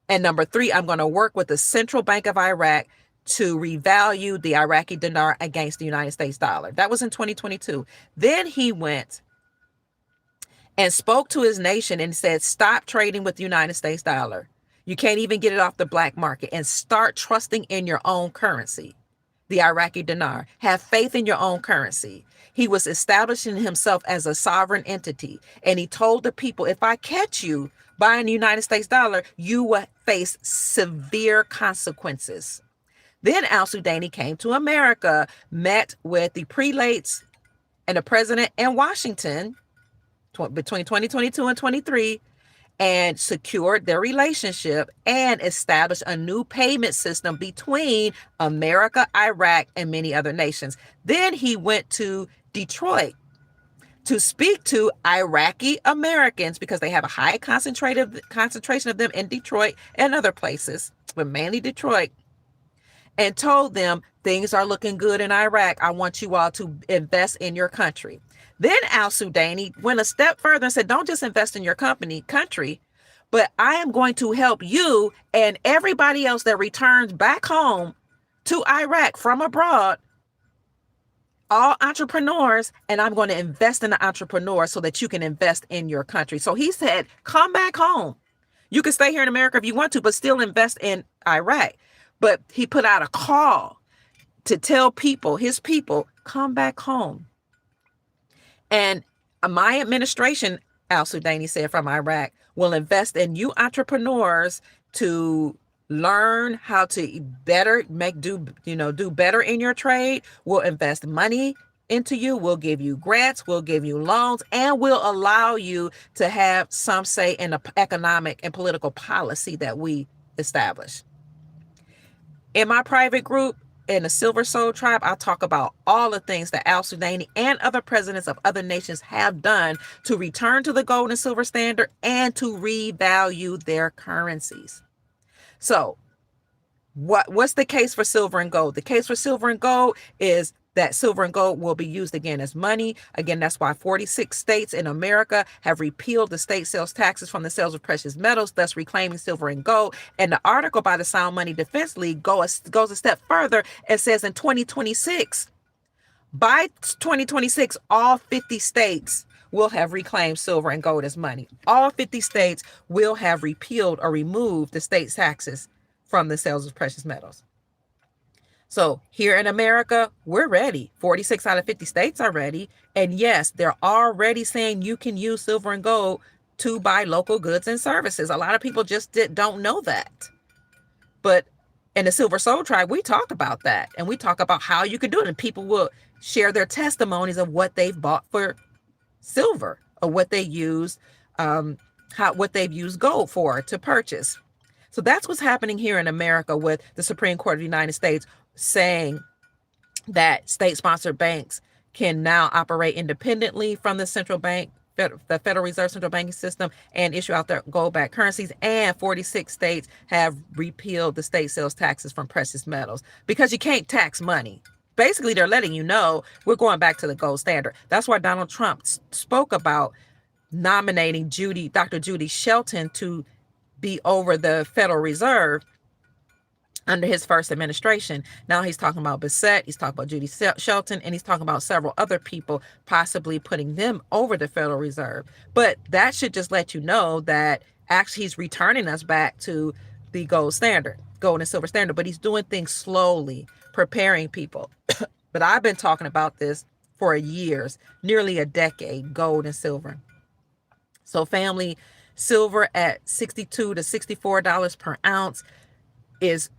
And number three, I'm going to work with the Central Bank of Iraq to revalue the Iraqi dinar against the United States dollar. That was in 2022. Then he went and spoke to his nation and said, stop trading with the United States dollar. You can't even get it off the black market, and start trusting in your own currency, the Iraqi dinar. Have faith in your own currency. He was establishing himself as a sovereign entity. And he told the people, if I catch you buying the United States dollar, you will face severe consequences. Then al-Sudani came to America, met with the prelates and the president in Washington between 2022 and 23, and secured their relationship and established a new payment system between America, Iraq, and many other nations. Then he went to Detroit to speak to Iraqi Americans, because they have a high concentration of them in Detroit and other places, but mainly Detroit, and told them things are looking good in Iraq. I want you all to invest in your country. Then al-Sudani went a step further and said, don't just invest in your country, but I am going to help you and everybody else that returns back home to Iraq from abroad, all entrepreneurs, and I'm going to invest in the entrepreneurs so that you can invest in your country. So he said, come back home. You can stay here in America if you want to, but still invest in Iraq. But he put out a call to tell people, his people, come back home. And my administration, al-Sudani said, from Iraq, will invest in you entrepreneurs to learn how to better do better in your trade. We'll invest money into you. We'll give you grants. We'll give you loans, and we'll allow you to have some say in the economic and political policy that we establish. In my private group, in the Silver Soul Tribe, I talk about all the things that Al Sudani and other presidents of other nations have done to return to the gold and silver standard and to revalue their currencies. So what's the case for silver and gold? The case for silver and gold is that silver and gold will be used again as money. Again, that's why 46 states in America have repealed the state sales taxes from the sales of precious metals, thus reclaiming silver and gold. And the article by the Sound Money Defense League goes a step further and says in 2026, by 2026, all 50 states will have reclaimed silver and gold as money. All 50 states will have repealed or removed the state taxes from the sales of precious metals. So here in America, we're ready. 46 out of 50 states are ready. And yes, they're already saying you can use silver and gold to buy local goods and services. A lot of people just don't know that. But in the Silver Soul Tribe, we talk about that. And we talk about how you can do it. And people will share their testimonies of what they've bought for silver or what they use, what they've used gold for to purchase. So that's what's happening here in America with the Supreme Court of the United States saying that state-sponsored banks can now operate independently from the central bank, the Federal Reserve central banking system, and issue out their gold-backed currencies. And 46 states have repealed the state sales taxes from precious metals because you can't tax money. Basically, they're letting you know we're going back to the gold standard. That's why Donald Trump spoke about nominating Dr. Judy Shelton to be over the Federal Reserve under his first administration. Now he's talking about Bissett, he's talking about Judy Shelton, and he's talking about several other people, possibly putting them over the Federal Reserve. But that should just let you know that actually he's returning us back to the gold and silver standard, but he's doing things slowly, preparing people. But I've been talking about this for years, nearly a decade, gold and silver. So family, silver at $62 to $64 per ounce it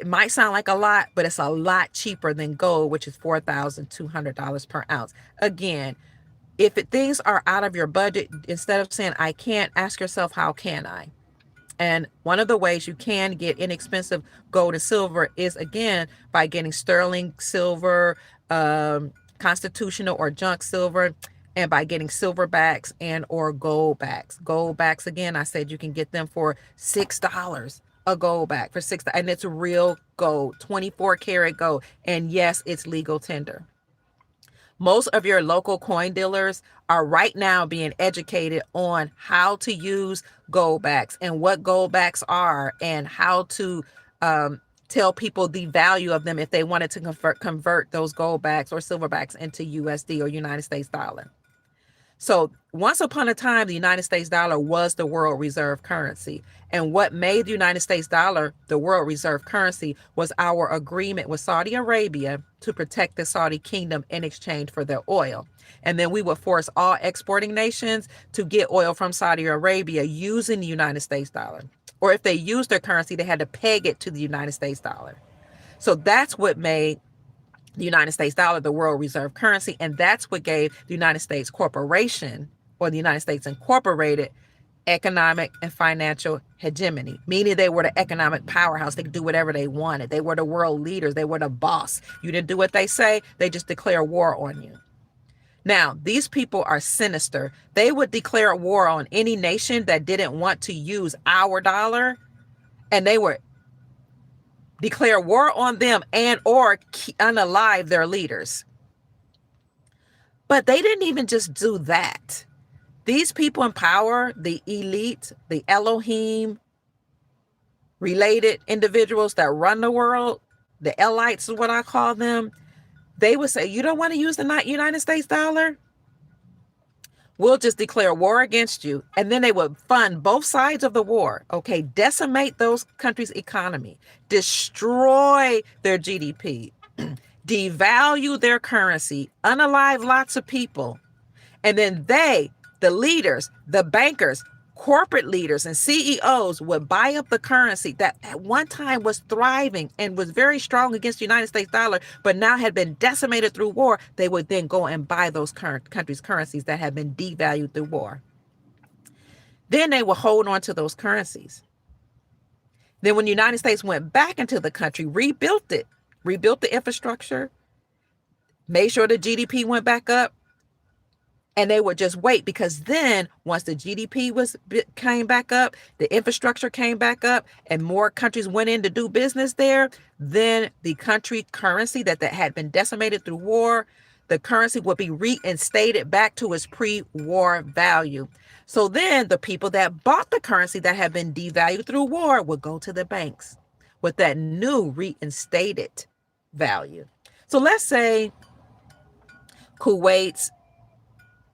might sound like a lot, but it's a lot cheaper than gold, which is $4,200 per ounce. Again, if things are out of your budget, instead of saying I can't, ask yourself, how can I? And one of the ways you can get inexpensive gold and silver is, again, by getting sterling silver, constitutional or junk silver, and by getting silverbacks and or goldbacks. Goldbacks, again, I said you can get them for $6, a goldback for $6, and it's real gold, 24 karat gold. And yes, it's legal tender. Most of your local coin dealers are right now being educated on how to use goldbacks and what goldbacks are and how to tell people the value of them if they wanted to convert those goldbacks or silverbacks into USD or United States dollar. So once upon a time, the United States dollar was the world reserve currency. And what made the United States dollar the world reserve currency was our agreement with Saudi Arabia to protect the Saudi kingdom in exchange for their oil. And then we would force all exporting nations to get oil from Saudi Arabia using the United States dollar. Or if they used their currency, they had to peg it to the United States dollar. So that's what made the United States dollar the world reserve currency. And that's what gave the United States Corporation, or the United States Incorporated, economic and financial hegemony, meaning they were the economic powerhouse. They could do whatever they wanted. They were the world leaders. They were the boss. You didn't do what they say, they just declare war on you. Now, these people are sinister. They would declare war on any nation that didn't want to use our dollar, and they would declare war on them and or unalive their leaders. But they didn't even just do that. These people in power, the elite, the Elohim related individuals that run the world, the elites is what I call them, they would say, you don't want to use the United States dollar? We'll just declare war against you. And then they would fund both sides of the war. Okay, decimate those countries' economy, destroy their GDP, devalue their currency, unalive lots of people. And then they, the leaders, the bankers, Corporate leaders and CEOs would buy up the currency that at one time was thriving and was very strong against the United States dollar, but now had been decimated through war. They would then go and buy those current countries' currencies that had been devalued through war. Then they would hold on to those currencies. Then when the United States went back into the country, rebuilt the infrastructure, made sure the GDP went back up, and they would just wait, because then once the GDP came back up, the infrastructure came back up, and more countries went in to do business there, then the country currency that had been decimated through war, the currency would be reinstated back to its pre-war value. So then the people that bought the currency that had been devalued through war would go to the banks with that new reinstated value. So let's say Kuwait's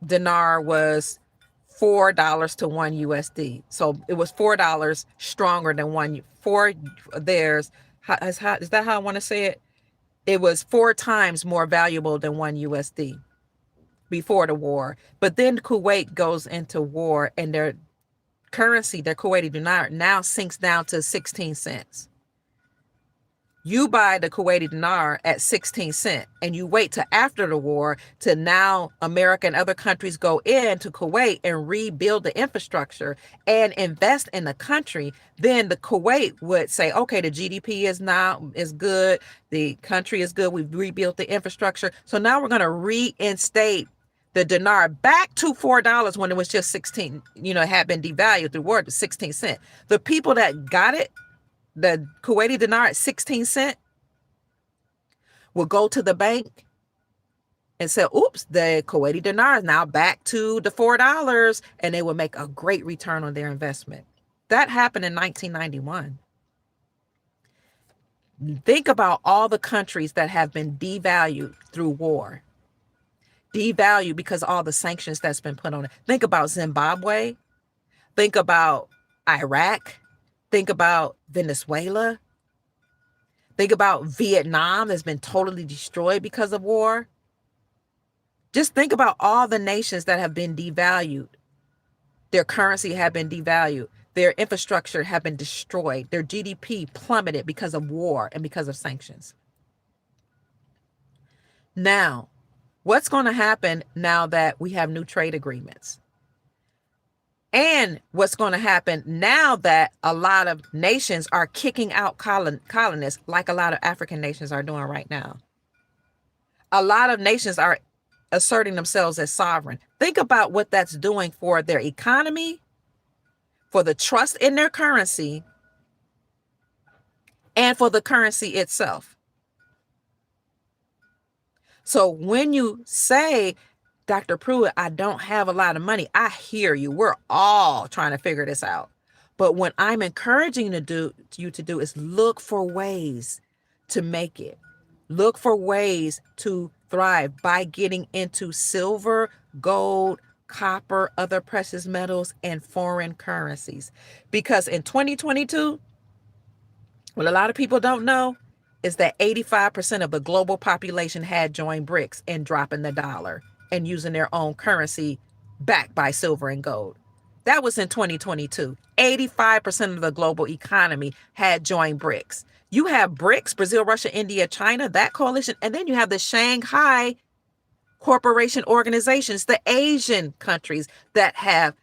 dinar was $4 to one USD. So it was $4 stronger than four theirs. Is that how I want to say it? It was 4 times more valuable than one USD before the war. But then Kuwait goes into war, and their currency, their Kuwaiti dinar, now sinks down to 16 cents. You buy the Kuwaiti dinar at 16 cents, and you wait till after the war to now America and other countries go into Kuwait and rebuild the infrastructure and invest in the country. Then the Kuwait would say, okay, the GDP is good. The country is good. We've rebuilt the infrastructure. So now we're going to reinstate the dinar back to $4 when it was just 16, it had been devalued through war to 16 cents. The people that got it, the Kuwaiti dinar at 16 cents, will go to the bank and say, oops, the Kuwaiti dinar is now back to the $4, and they will make a great return on their investment. That happened in 1991. Think about all the countries that have been devalued through war. Devalued because of all the sanctions that's been put on it. Think about Zimbabwe. Think about Iraq. Think about Venezuela. Think about Vietnam that's been totally destroyed because of war. Just think about all the nations that have been devalued. Their currency have been devalued. Their infrastructure have been destroyed. Their GDP plummeted because of war and because of sanctions. Now, what's going to happen now that we have new trade agreements? And what's going to happen now that a lot of nations are kicking out colonists, like a lot of African nations are doing right now? A lot of nations are asserting themselves as sovereign. Think about what that's doing for their economy, for the trust in their currency, and for the currency itself. So when you say, Dr. Pruitt, I don't have a lot of money, I hear you. We're all trying to figure this out. But what I'm encouraging you to do is look for ways to make it. Look for ways to thrive by getting into silver, gold, copper, other precious metals, and foreign currencies. Because in 2022, what a lot of people don't know is that 85% of the global population had joined BRICS and dropping the dollar and using their own currency backed by silver and gold. That was in 2022. 85% of the global economy had joined BRICS. You have BRICS, Brazil, Russia, India, China, that coalition. And then you have the Shanghai Corporation organizations, the Asian countries that have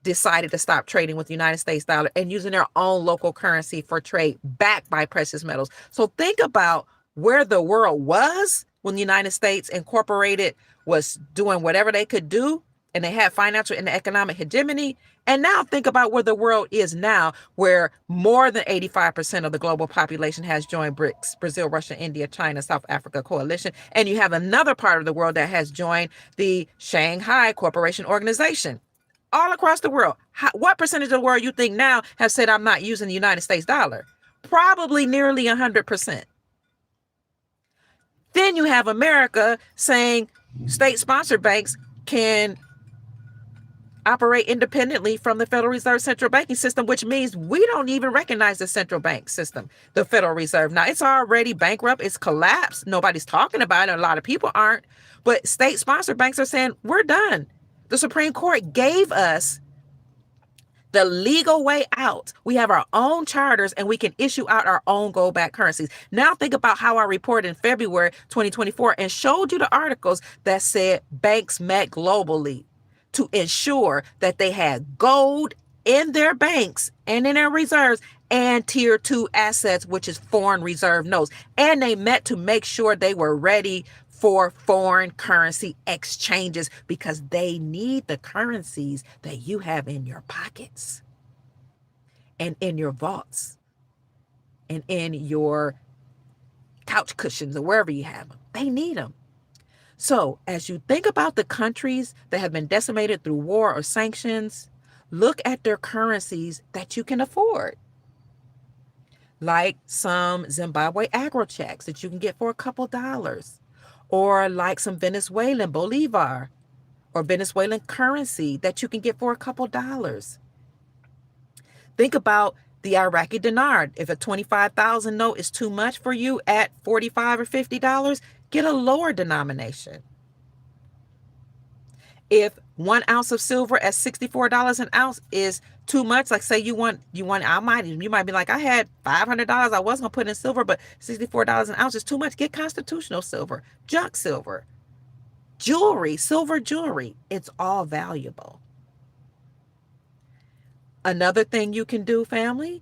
decided to stop trading with the United States dollar and using their own local currency for trade backed by precious metals. So think about where the world was when the United States Incorporated was doing whatever they could do, and they had financial and economic hegemony. And now think about where the world is now, where more than 85% of the global population has joined BRICS, Brazil, Russia, India, China, South Africa coalition. And you have another part of the world that has joined the Shanghai Corporation organization. All across the world. What percentage of the world you think now have said, I'm not using the United States dollar? Probably nearly 100%. Then you have America saying state-sponsored banks can operate independently from the Federal Reserve central banking system, which means we don't even recognize the central bank system, the Federal Reserve. Now, it's already bankrupt. It's collapsed. Nobody's talking about it. A lot of people aren't. But state-sponsored banks are saying, we're done. The Supreme Court gave us The legal way out. We have our own charters and we can issue out our own gold-backed currencies. Now think about how I reported in February 2024 and showed you the articles that said banks met globally to ensure that they had gold in their banks and in their reserves and tier two assets, which is foreign reserve notes. And they met to make sure they were ready for foreign currency exchanges because they need the currencies that you have in your pockets and in your vaults and in your couch cushions or wherever you have them. They need them. So as you think about the countries that have been decimated through war or sanctions, look at their currencies that you can afford, like some Zimbabwe agro checks that you can get for a couple dollars, or like some Venezuelan bolivar or Venezuelan currency that you can get for a couple dollars. Think about the Iraqi dinar. If a 25,000 note is too much for you at $45 or $50, get a lower denomination. If 1 ounce of silver at $64 an ounce is too much, like say you might be like, I had $500 I was gonna put in silver, but $64 an ounce is too much. Get constitutional silver, junk silver, jewelry, silver jewelry. It's all valuable. Another thing you can do, family,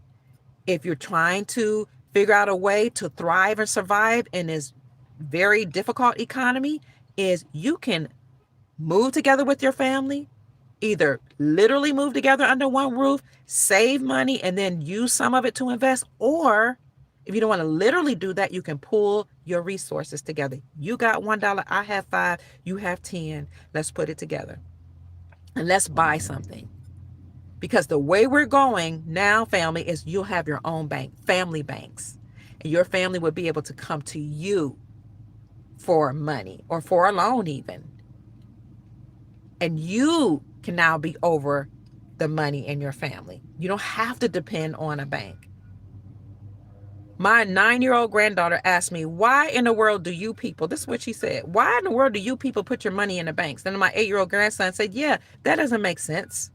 if you're trying to figure out a way to thrive and survive in this very difficult economy, is you can move together with your family, either literally move together under one roof, save money, and then use some of it to invest. Or if you don't want to literally do that, you can pool your resources together. You got $1, I have 5, you have 10. Let's put it together and let's buy something. Because the way we're going now, family, is you'll have your own bank, family banks. And your family will be able to come to you for money or for a loan even. And you can now be over the money in your family. You don't have to depend on a bank. My 9-year-old granddaughter asked me, why in the world do you people, this is what she said, why in the world do you people put your money in the banks? Then my 8-year-old grandson said, yeah, that doesn't make sense.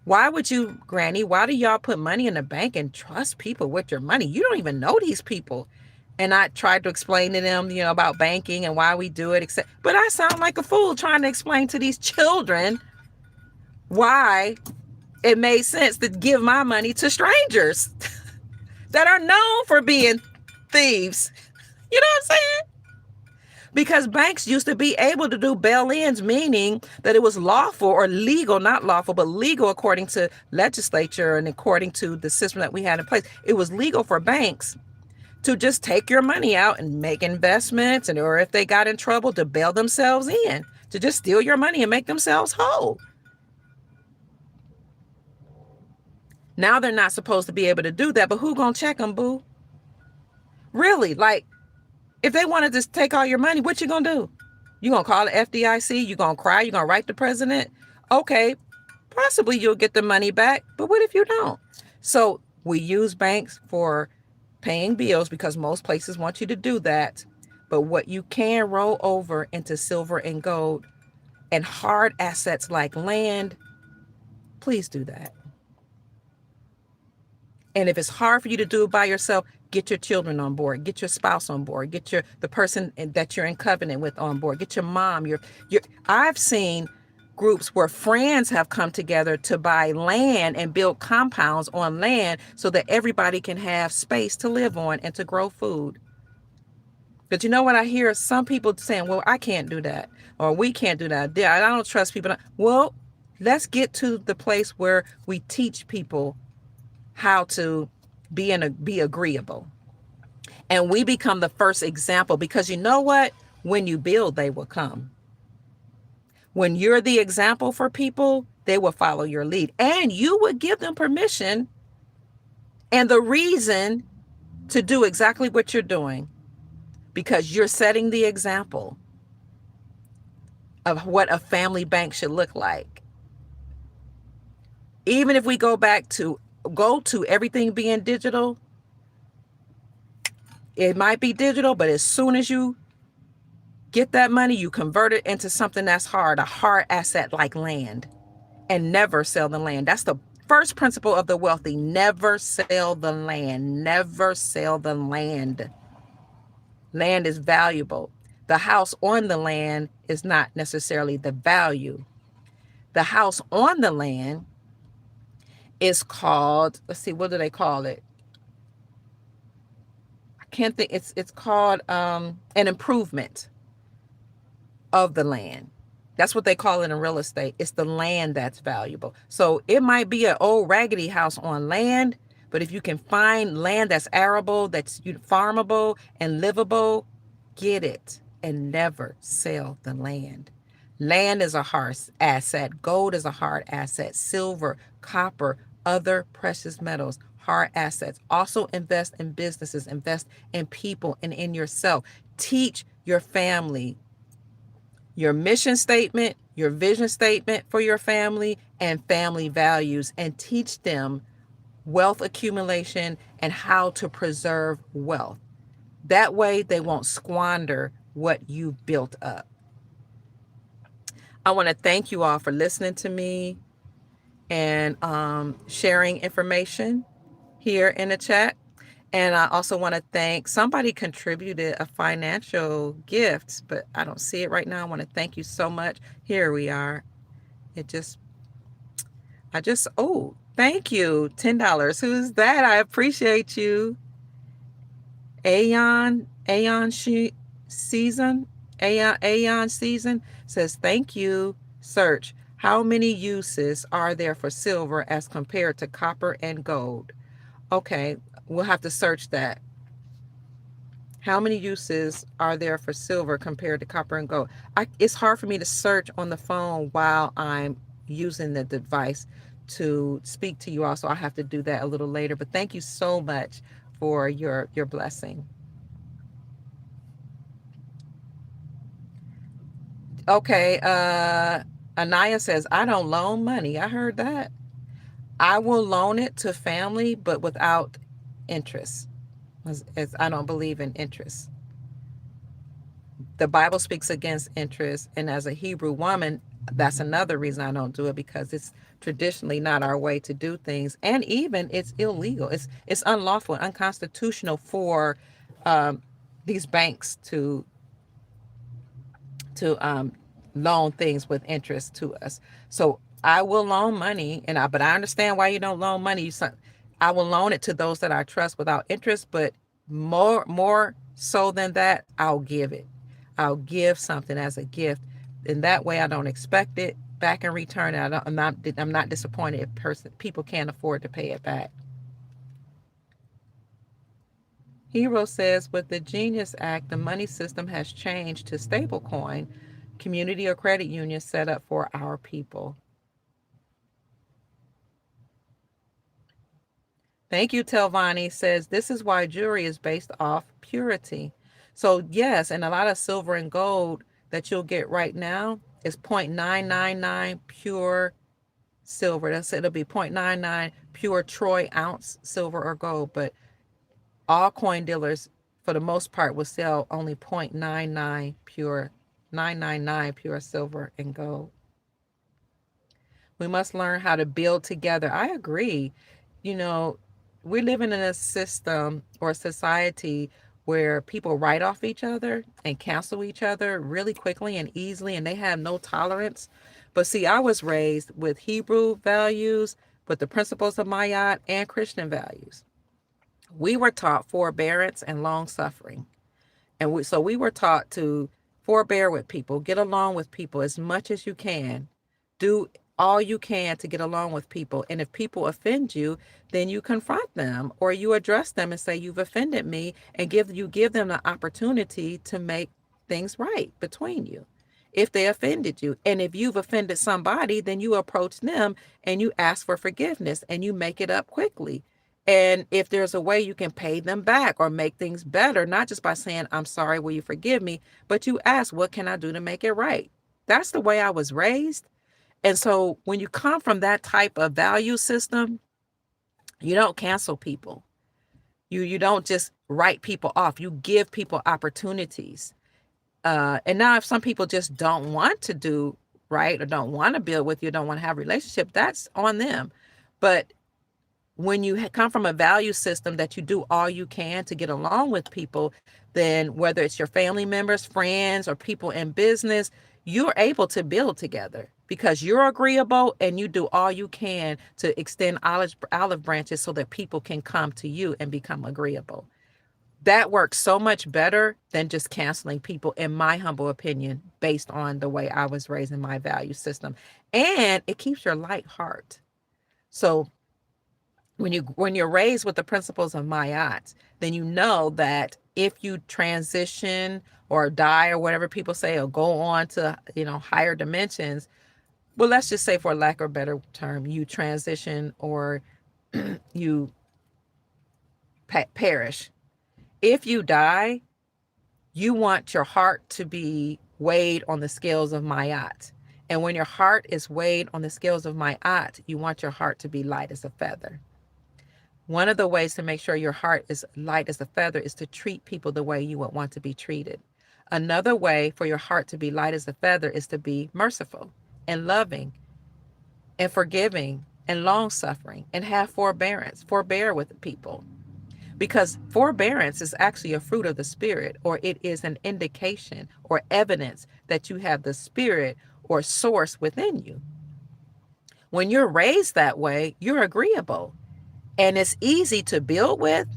Why would you, Granny, why do y'all put money in the bank and trust people with your money? You don't even know these people. And I tried to explain to them, about banking and why we do it, but I sound like a fool trying to explain to these children why it made sense to give my money to strangers that are known for being thieves. You know what I'm saying? Because banks used to be able to do bail-ins, meaning that it was lawful or legal, not lawful, but legal according to legislature and according to the system that we had in place. It was legal for banks to just take your money out and make investments, and or if they got in trouble, to bail themselves in, to just steal your money and make themselves whole. Now they're not supposed to be able to do that, but who gonna check them, boo? Really, like, if they wanted to take all your money, what you gonna do? You gonna call the FDIC? You gonna cry? You gonna write the president? Okay, possibly you'll get the money back, but what if you don't? So we use banks for paying bills because most places want you to do that. But what you can roll over into silver and gold and hard assets like land, please do that. And if it's hard for you to do it by yourself, get your children on board, get your spouse on board, get the person that you're in covenant with on board, get your mom, I've seen groups where friends have come together to buy land and build compounds on land so that everybody can have space to live on and to grow food. But you know what I hear? Some people saying, well, I can't do that, or we can't do that. I don't trust people. Well, let's get to the place where we teach people how to be agreeable. And we become the first example, because you know what? When you build, they will come. When you're the example for people, they will follow your lead, and you would give them permission and the reason to do exactly what you're doing, because you're setting the example of what a family bank should look like. Even if we go to everything being digital, it might be digital, but as soon as you get that money, you convert it into something that's hard, a hard asset like land, and never sell the land. That's the first principle of the wealthy: never sell the land. Never sell the land. Land is valuable. The house on the land is not necessarily the value. The house on the land is called, let's see, what do they call it? I can't think. It's called an improvement of the land. That's what they call it in real estate. It's the land that's valuable. So it might be an old raggedy house on land, but if you can find land that's arable, that's farmable and livable, get it and never sell the land. Land is a hard asset. Gold is a hard asset. Silver, copper, other precious metals, hard assets. Also invest in businesses, invest in people and in yourself. Teach your family your mission statement, your vision statement for your family, and family values, and teach them wealth accumulation and how to preserve wealth. That way, they won't squander what you've built up. I want to thank you all for listening to me and sharing information here in the chat. And I also want to thank somebody contributed a financial gift, but I don't see it right now. I want to thank you so much. Here we are. It just, oh, thank you. $10. Who's that? I appreciate you. Season, Aeon Season says, thank you. Search, how many uses are there for silver as compared to copper and gold? Okay, we'll have to search that. How many uses are there for silver compared to copper and gold? It's hard for me to search on the phone while I'm using the device to speak to you all, so I'll have to do that a little later. But thank you so much for your blessing. Okay, Anaya says, I don't loan money. I heard that. I will loan it to family, but without interest, as I don't believe in interest. The Bible speaks against interest, and as a Hebrew woman, that's another reason I don't do it, because it's traditionally not our way to do things, and even it's illegal. It's unlawful, unconstitutional for these banks to loan things with interest to us. So I will loan money, but I understand why you don't loan money. I will loan it to those that I trust without interest, but more so than that, I'll give it. I'll give something as a gift, and that way I don't expect it back in return. I'm not disappointed if people can't afford to pay it back. Hero says, with the Genius Act, the money system has changed to stablecoin, community or credit union set up for our people. Thank you, Telvani says, this is why jewelry is based off purity. So yes, and a lot of silver and gold that you'll get right now is 0.999 pure silver. It'll be 0.99 pure troy ounce silver or gold, but all coin dealers for the most part will sell only 0.99 pure 999 pure silver and gold. We must learn how to build together. I agree. We're living in a system or a society where people write off each other and cancel each other really quickly and easily, and they have no tolerance. But see, I was raised with Hebrew values, with the principles of Mayat and Christian values. We were taught forbearance and long suffering. And so we were taught to forbear with people, get along with people as much as you can, do all you can to get along with people. And if people offend you, then you confront them or you address them and say, you've offended me, and give them the opportunity to make things right between you if they offended you. And if you've offended somebody, then you approach them and you ask for forgiveness and you make it up quickly. And if there's a way you can pay them back or make things better, not just by saying, I'm sorry, will you forgive me? But you ask, what can I do to make it right? That's the way I was raised. And so when you come from that type of value system, you don't cancel people. You don't just write people off. You give people opportunities. And now if some people just don't want to do right or don't want to build with you, don't want to have a relationship, that's on them. But when you come from a value system that you do all you can to get along with people, then whether it's your family members, friends, or people in business, you're able to build together because you're agreeable and you do all you can to extend olive branches so that people can come to you and become agreeable. That works so much better than just canceling people, in my humble opinion, based on the way I was raised in my value system. And it keeps your light heart. So when you're raised with the principles of Mayat, then you know that if you transition or die or whatever people say, or go on to higher dimensions, well, let's just say, for lack of a better term, you transition or you perish. If you die, you want your heart to be weighed on the scales of Mayat. And when your heart is weighed on the scales of Mayat, you want your heart to be light as a feather. One of the ways to make sure your heart is light as a feather is to treat people the way you would want to be treated. Another way for your heart to be light as a feather is to be merciful and loving and forgiving and long suffering and have forbearance. Forbear with people. Because forbearance is actually a fruit of the Spirit, or it is an indication or evidence that you have the Spirit or source within you. When you're raised that way, you're agreeable and it's easy to build with,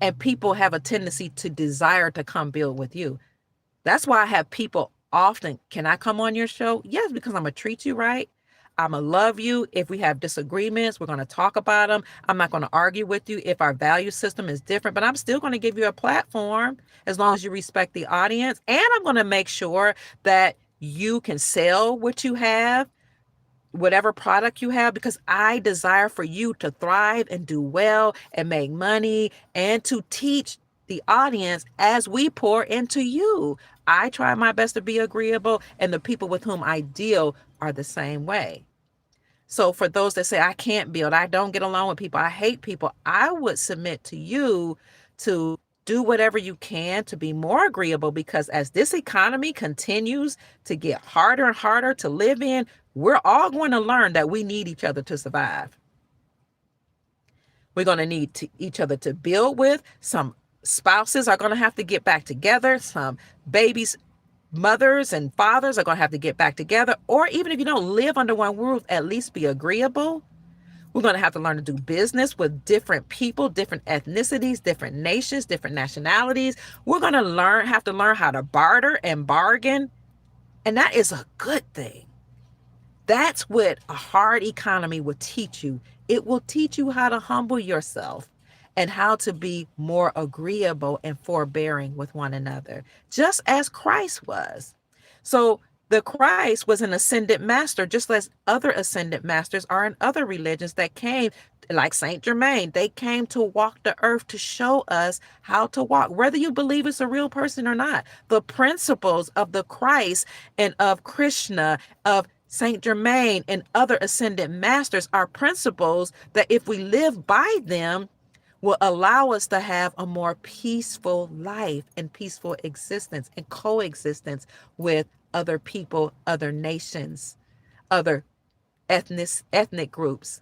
and people have a tendency to desire to come build with you. That's why I have people often, can I come on your show? Yes, because I'm going to treat you right. I'm going to love you. If we have disagreements, we're going to talk about them. I'm not going to argue with you if our value system is different, but I'm still going to give you a platform as long as you respect the audience. And I'm going to make sure that you can sell what you have, whatever product you have, because I desire for you to thrive and do well and make money and to teach the audience as we pour into you. I try my best to be agreeable, and the people with whom I deal are the same way. So for those that say, I can't build, I don't get along with people, I hate people, I would submit to you to do whatever you can to be more agreeable, because as this economy continues to get harder and harder to live in, we're all going to learn that we need each other to survive. We're going to need each other to build with. Some spouses are going to have to get back together. Some babies, mothers and fathers are going to have to get back together. Or even if you don't live under one roof, at least be agreeable. We're going to have to learn to do business with different people, different ethnicities, different nations, different nationalities. We're going to have to learn how to barter and bargain. And that is a good thing. That's what a hard economy will teach you. It will teach you how to humble yourself and how to be more agreeable and forbearing with one another, just as Christ was. So the Christ was an ascended master, just as other ascended masters are in other religions that came, like Saint Germain. They came to walk the earth to show us how to walk, whether you believe it's a real person or not. The principles of the Christ and of Krishna, of Saint Germain and other ascended masters are principles that, if we live by them, will allow us to have a more peaceful life and peaceful existence and coexistence with other people, other nations, other ethnic groups,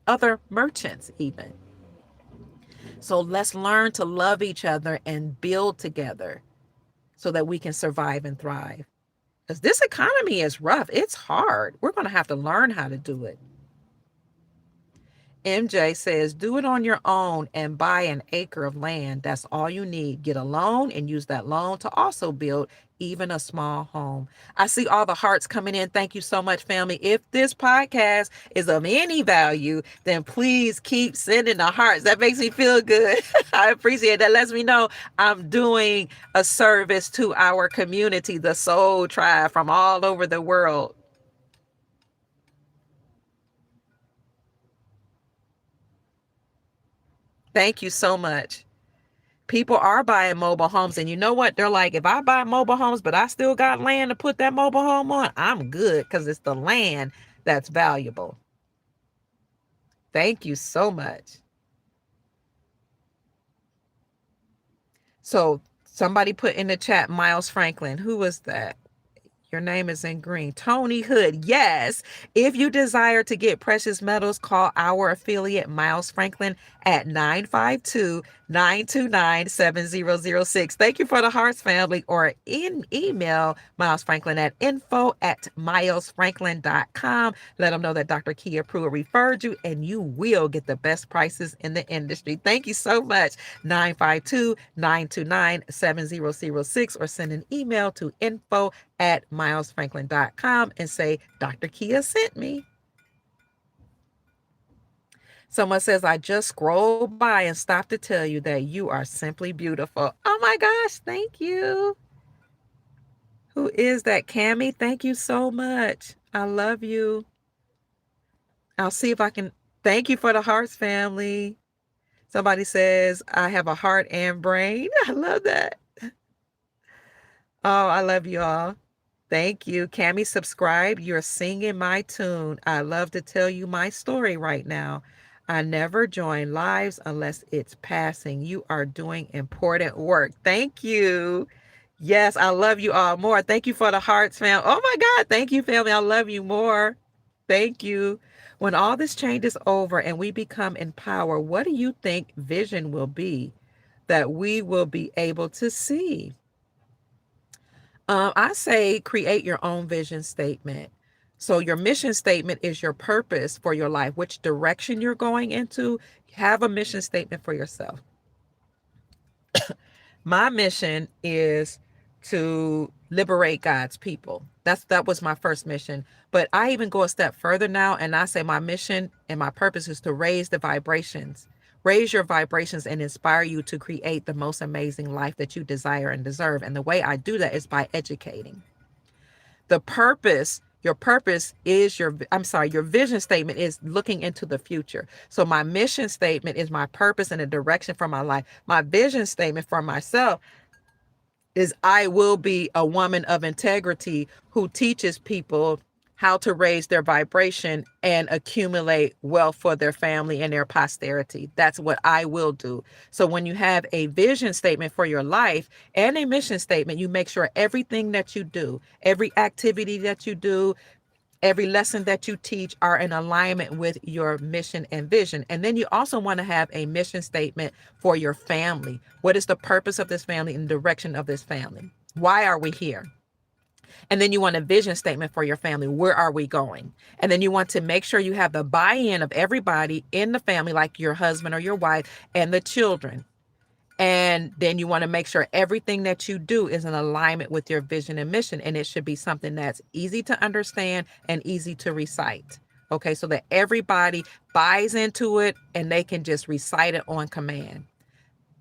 other merchants even. So let's learn to love each other and build together so that we can survive and thrive. Because this economy is rough. It's hard. We're going to have to learn how to do it. MJ says, do it on your own and buy an acre of land. That's all you need. Get a loan and use that loan to also build even a small home. I see all the hearts coming in. Thank you so much, family. If this podcast is of any value, then please keep sending the hearts. That makes me feel good. I appreciate it. That lets me know I'm doing a service to our community, the Soul Tribe from all over the world. Thank you so much. People are buying mobile homes, and you know what? They're like, if I buy mobile homes, but I still got land to put that mobile home on, I'm good, because it's the land that's valuable. Thank you so much. So somebody put in the chat, Miles Franklin. Who was that? Your name is in green. Tony Hood, yes. If you desire to get precious metals, call our affiliate Miles Franklin at 952-929-7006. Thank you for the hearts, family, or email Miles Franklin at info@milesfranklin.com. Let them know that Dr. Kia Pruitt referred you, and you will get the best prices in the industry. Thank you so much. 952-929-7006, or send an email to info@milesfranklin.com and say, Dr. Kia sent me. Someone says, I just scrolled by and stopped to tell you that you are simply beautiful. Oh my gosh, thank you. Who is that? Cammie, thank you so much. I love you. I'll see if I can. Thank you for the hearts, family. Somebody says, I have a heart and brain. I love that. Oh, I love you all. Thank you. Cammie, subscribe. You're singing my tune. I love to tell you my story right now. I never join lives unless it's passing. You are doing important work. Thank you. Yes, I love you all more. Thank you for the hearts, fam. Oh my God. Thank you, family. I love you more. Thank you. When all this change is over and we become empowered, what do you think vision will be that we will be able to see? I say create your own vision statement. So your mission statement is your purpose for your life, which direction you're going into. Have a mission statement for yourself. My mission is to liberate God's people. That was my first mission. But I even go a step further now, and I say my mission and my purpose is to raise the vibrations. Raise your vibrations and inspire you to create the most amazing life that you desire and deserve. And the way I do that is by educating. The purpose, your purpose is your vision statement is looking into the future. So my mission statement is my purpose and a direction for my life. My vision statement for myself is I will be a woman of integrity who teaches people how to raise their vibration and accumulate wealth for their family and their posterity. That's what I will do. So when you have a vision statement for your life and a mission statement, you make sure everything that you do, every activity that you do, every lesson that you teach are in alignment with your mission and vision. And then you also want to have a mission statement for your family. What is the purpose of this family and the direction of this family? Why are we here? And then you want a vision statement for your family. Where are we going? And then you want to make sure you have the buy-in of everybody in the family, like your husband or your wife and the children. And then you want to make sure everything that you do is in alignment with your vision and mission. And it should be something that's easy to understand and easy to recite. Okay, so that everybody buys into it and they can just recite it on command.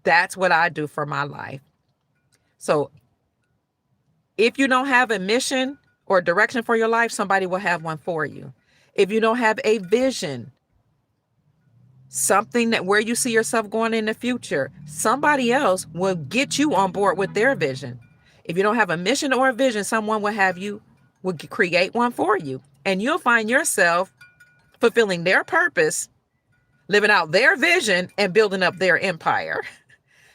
That's what I do for my life. So if you don't have a mission or direction for your life, somebody will have one for you. If you don't have a vision, something that where you see yourself going in the future, somebody else will get you on board with their vision. If you don't have a mission or a vision, someone will create one for you, and you'll find yourself fulfilling their purpose, living out their vision, and building up their empire.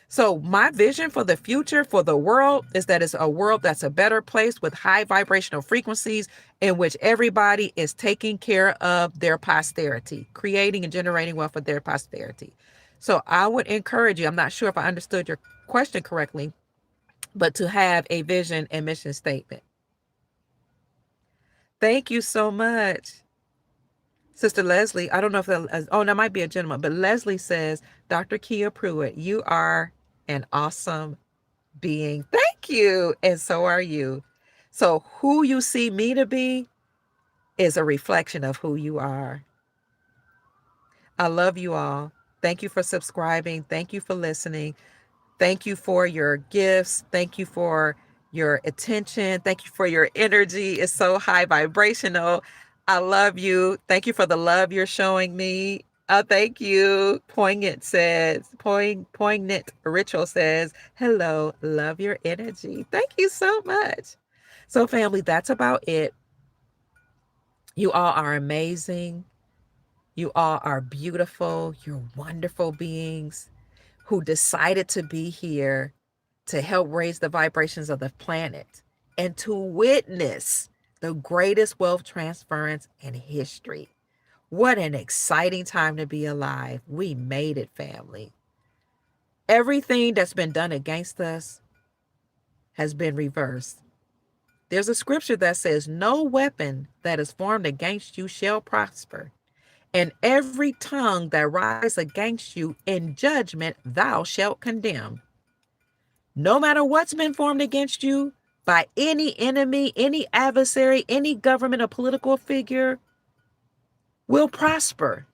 So my vision for the future for the world is that it's a world that's a better place with high vibrational frequencies in which everybody is taking care of their posterity, creating and generating wealth for their posterity. So I would encourage you, I'm not sure if I understood your question correctly, but to have a vision and mission statement. Thank you so much. Sister Leslie, I don't know if that might be a gentleman, but Leslie says, Dr. Kia Pruitt, you are an awesome being. Thank you. And so are you. So who you see me to be is a reflection of who you are. I love you all. Thank you for subscribing. Thank you for listening. Thank you for your gifts. Thank you for your attention. Thank you for your energy. It's so high vibrational. I love you. Thank you for the love you're showing me. Thank you. Poignant Ritual says, hello, love your energy. Thank you so much. So family, that's about it. You all are amazing. You all are beautiful. You're wonderful beings who decided to be here to help raise the vibrations of the planet and to witness the greatest wealth transference in history. What an exciting time to be alive. We made it, family. Everything that's been done against us has been reversed. There's a scripture that says, "No weapon that is formed against you shall prosper, and every tongue that rises against you in judgment thou shalt condemn." No matter what's been formed against you by any enemy, any adversary, any government or political figure will prosper.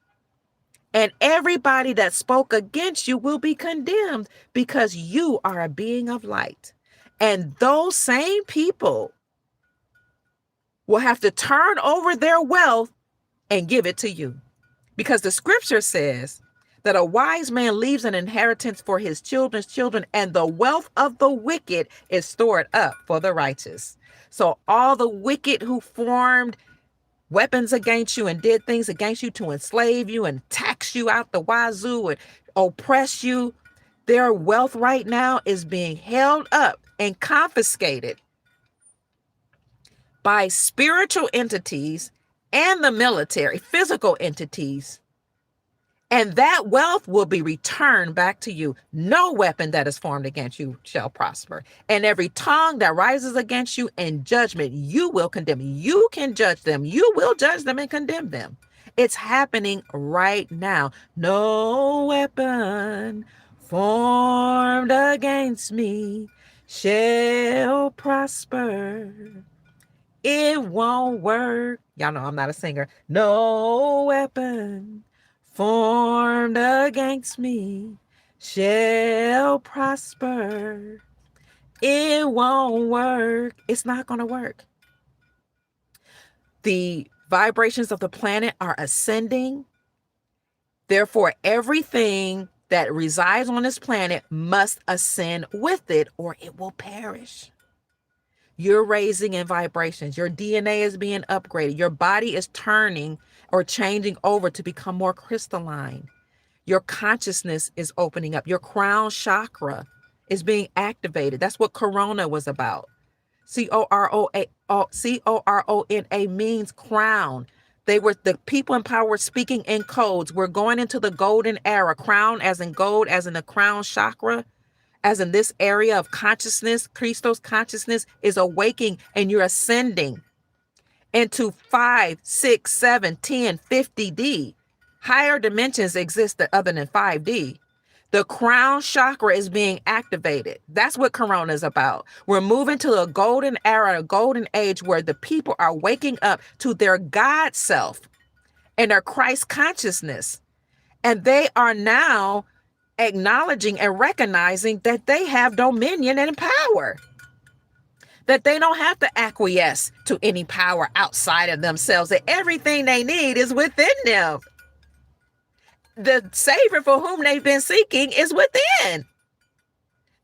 And everybody that spoke against you will be condemned because you are a being of light. And those same people will have to turn over their wealth and give it to you. Because the scripture says that a wise man leaves an inheritance for his children's children, and the wealth of the wicked is stored up for the righteous. So all the wicked who formed weapons against you and did things against you to enslave you and tax you out the wazoo and oppress you, their wealth right now is being held up and confiscated by spiritual entities and the military, physical entities. And that wealth will be returned back to you. No weapon that is formed against you shall prosper. And every tongue that rises against you in judgment, you will condemn. You can judge them. You will judge them and condemn them. It's happening right now. No weapon formed against me shall prosper. It won't work. Y'all know I'm not a singer. No weapon formed against me shall prosper. It won't work. It's not going to work. The vibrations of the planet are ascending. Therefore, everything that resides on this planet must ascend with it, or it will perish. You're raising in vibrations. Your DNA is being upgraded. Your body is turning or changing over to become more crystalline. Your consciousness is opening up. Your crown chakra is being activated. That's what Corona was about. Corona means crown. The people in power were speaking in codes. We're going into the golden era. Crown as in gold, as in the crown chakra, as in this area of consciousness. Christos consciousness is awaking, and you're ascending into 5, 6, 7, 10, 50D. Higher dimensions exist other than 5D. The crown chakra is being activated. That's what Corona is about. We're moving to a golden era, a golden age where the people are waking up to their God self and their Christ consciousness. And they are now acknowledging and recognizing that they have dominion and power. That they don't have to acquiesce to any power outside of themselves, that everything they need is within them. The Savior for whom they've been seeking is within.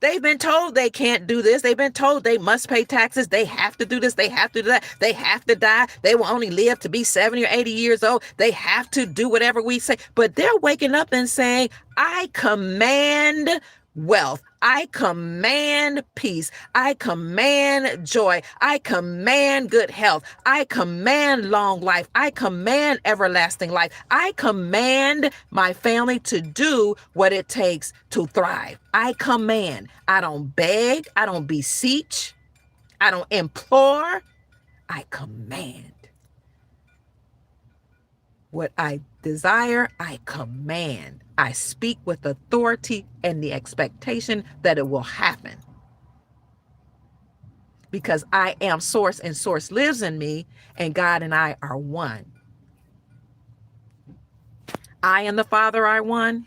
They've been told they can't do this. They've been told they must pay taxes. They have to do this. They have to do that. They have to die. They will only live to be 70 or 80 years old. They have to do whatever we say. But they're waking up and saying, I command wealth. I command peace. I command joy. I command good health. I command long life. I command everlasting life. I command my family to do what it takes to thrive. I command. I don't beg. I don't beseech. I don't implore. I command. What I desire, I command. I speak with authority and the expectation that it will happen. Because I am source and source lives in me, and God and I are one. I and the Father are one.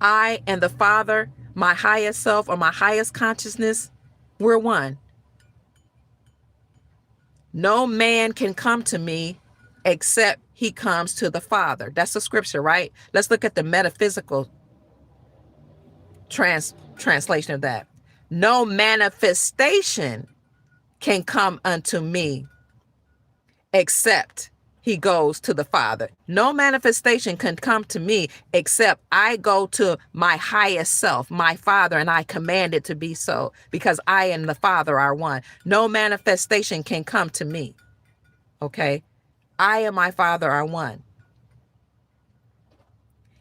I and the Father, my highest self or my highest consciousness, we're one. No man can come to me except he comes to the Father. That's the scripture, right? Let's look at the metaphysical translation of that. No manifestation can come unto me except he goes to the Father. No manifestation can come to me except I go to my highest self, my Father, and I command it to be so, because I and the Father are one. No manifestation can come to me. Okay? I and my Father are one.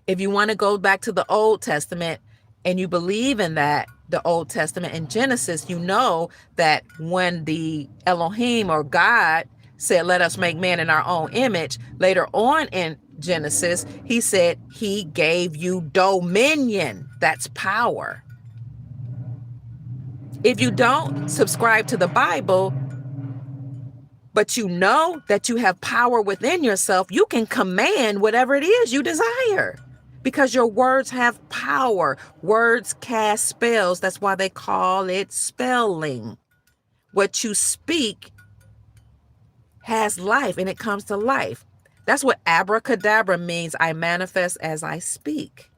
If you want to go back to the Old Testament and you believe in that, the Old Testament in Genesis, you know that when the Elohim or God said, let us make man in our own image, later on in Genesis, he said he gave you dominion. That's power. If you don't subscribe to the Bible, but you know that you have power within yourself, you can command whatever it is you desire, because your words have power. Words cast spells. That's why they call it spelling. What you speak has life, and it comes to life. That's what abracadabra means. I manifest as I speak.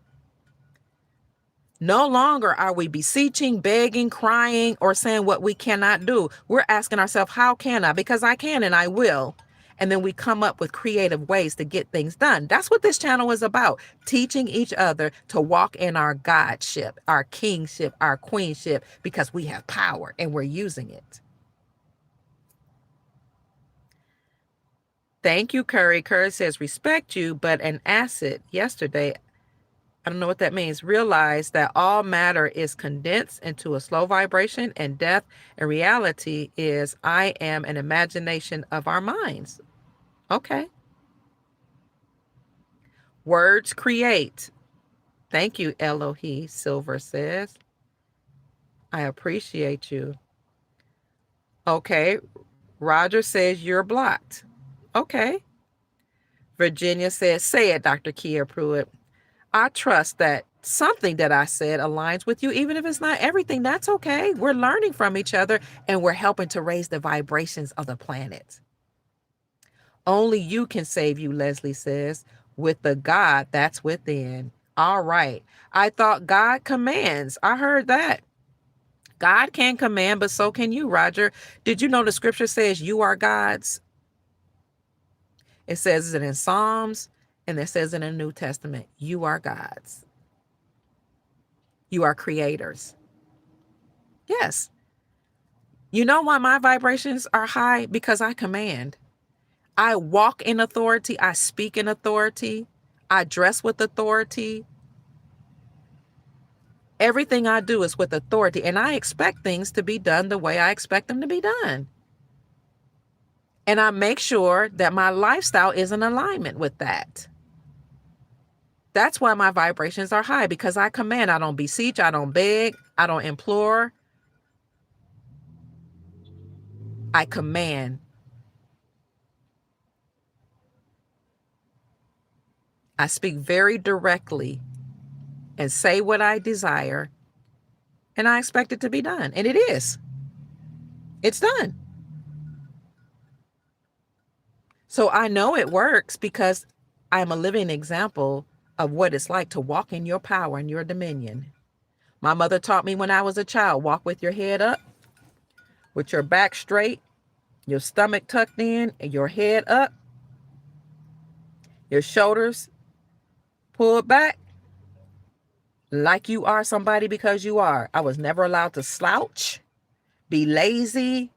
No longer are we beseeching, begging, crying, or saying what we cannot do. We're asking ourselves, how can I? Because I can and I will. And then we come up with creative ways to get things done. That's what this channel is about. Teaching each other to walk in our godship, our kingship, our queenship, because we have power and we're using it. Thank you, Curry. Curry says, respect you, but an acid yesterday. I don't know what that means. Realize that all matter is condensed into a slow vibration, and death and reality is I am an imagination of our minds. Okay. Words create. Thank you, Elohi, Silver says. I appreciate you. Okay. Roger says you're blocked. Okay. Virginia says, say it, Dr. Kia Pruitt. I trust that something that I said aligns with you, even if it's not everything. That's okay. We're learning from each other and we're helping to raise the vibrations of the planet. Only you can save you, Leslie says, with the God that's within. All right. I thought God commands. I heard that. God can command, but so can you, Roger. Did you know the scripture says you are God's? It says it in Psalms. And it says in the New Testament, you are God's. You are creators. Yes. You know why my vibrations are high? Because I command. I walk in authority. I speak in authority. I dress with authority. Everything I do is with authority. And I expect things to be done the way I expect them to be done. And I make sure that my lifestyle is in alignment with that. That's why my vibrations are high, because I command. I don't beseech. I don't beg. I don't implore. I command. I speak very directly and say what I desire, and I expect it to be done. And it is. It's done. So I know it works because I'm a living example of what it's like to walk in your power and your dominion. My mother taught me when I was a child, walk with your head up, with your back straight, your stomach tucked in, and your head up, your shoulders pulled back, like you are somebody because you are. I was never allowed to slouch, be lazy,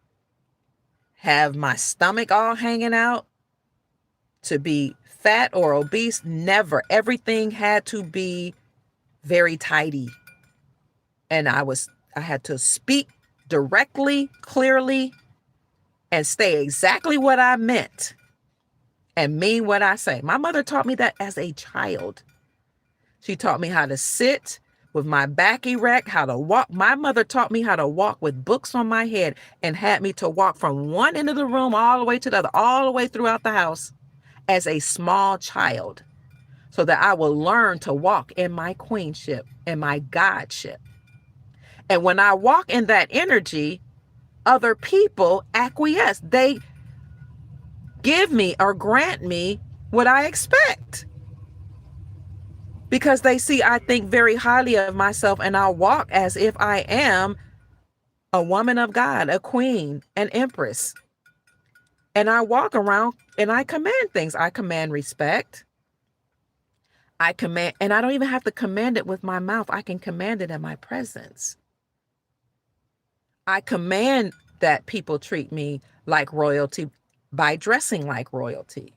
have my stomach all hanging out, to be fat or obese. Never. Everything had to be very tidy. And I had to speak directly, clearly, and say exactly what I meant and mean what I say. My mother taught me that as a child. She taught me how to sit with my back erect, how to walk. My mother taught me how to walk with books on my head and had me to walk from one end of the room all the way to the other, all the way throughout the house as a small child, so that I will learn to walk in my queenship and my godship. And when I walk in that energy, other people acquiesce. They give me or grant me what I expect, because they see I think very highly of myself, and I walk as if I am a woman of God, a queen, an empress. And I walk around and I command things. I command respect. I command, and I don't even have to command it with my mouth. I can command it in my presence. I command that people treat me like royalty by dressing like royalty.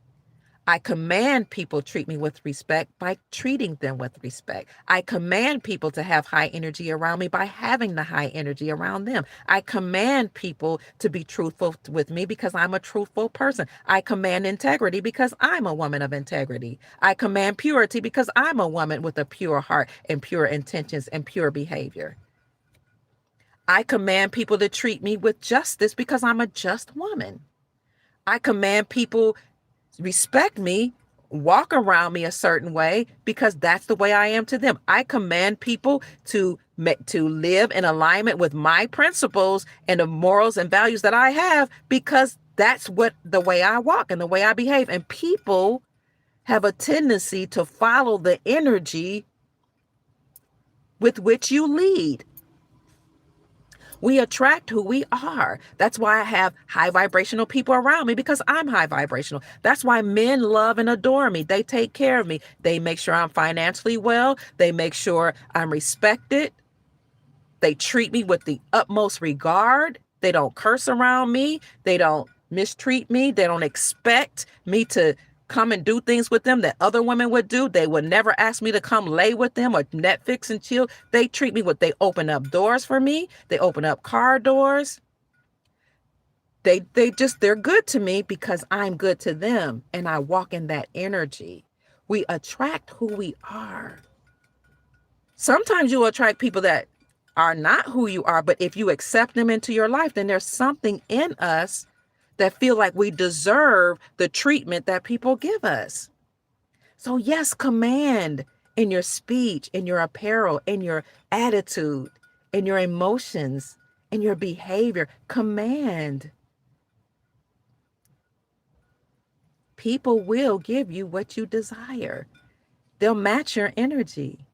I command people treat me with respect by treating them with respect. I command people to have high energy around me by having the high energy around them. I command people to be truthful with me because I'm a truthful person. I command integrity because I'm a woman of integrity. I command purity because I'm a woman with a pure heart and pure intentions and pure behavior. I command people to treat me with justice because I'm a just woman. I command people respect me, walk around me a certain way because that's the way I am to them. I command people to live in alignment with my principles and the morals and values that I have because that's what the way I walk and the way I behave. And people have a tendency to follow the energy with which you lead. We attract who we are. That's why I have high vibrational people around me because I'm high vibrational. That's why men love and adore me. They take care of me. They make sure I'm financially well. They make sure I'm respected. They treat me with the utmost regard. They don't curse around me. They don't mistreat me. They don't expect me to come and do things with them that other women would do. They would never ask me to come lay with them or Netflix and chill. They treat me with, they open up doors for me. They open up car doors. They're good to me because I'm good to them and I walk in that energy. We attract who we are. Sometimes you attract people that are not who you are, but if you accept them into your life, then there's something in us that feel like we deserve the treatment that people give us. So yes, command in your speech, in your apparel, in your attitude, in your emotions, in your behavior. Command. People will give you what you desire. They'll match your energy.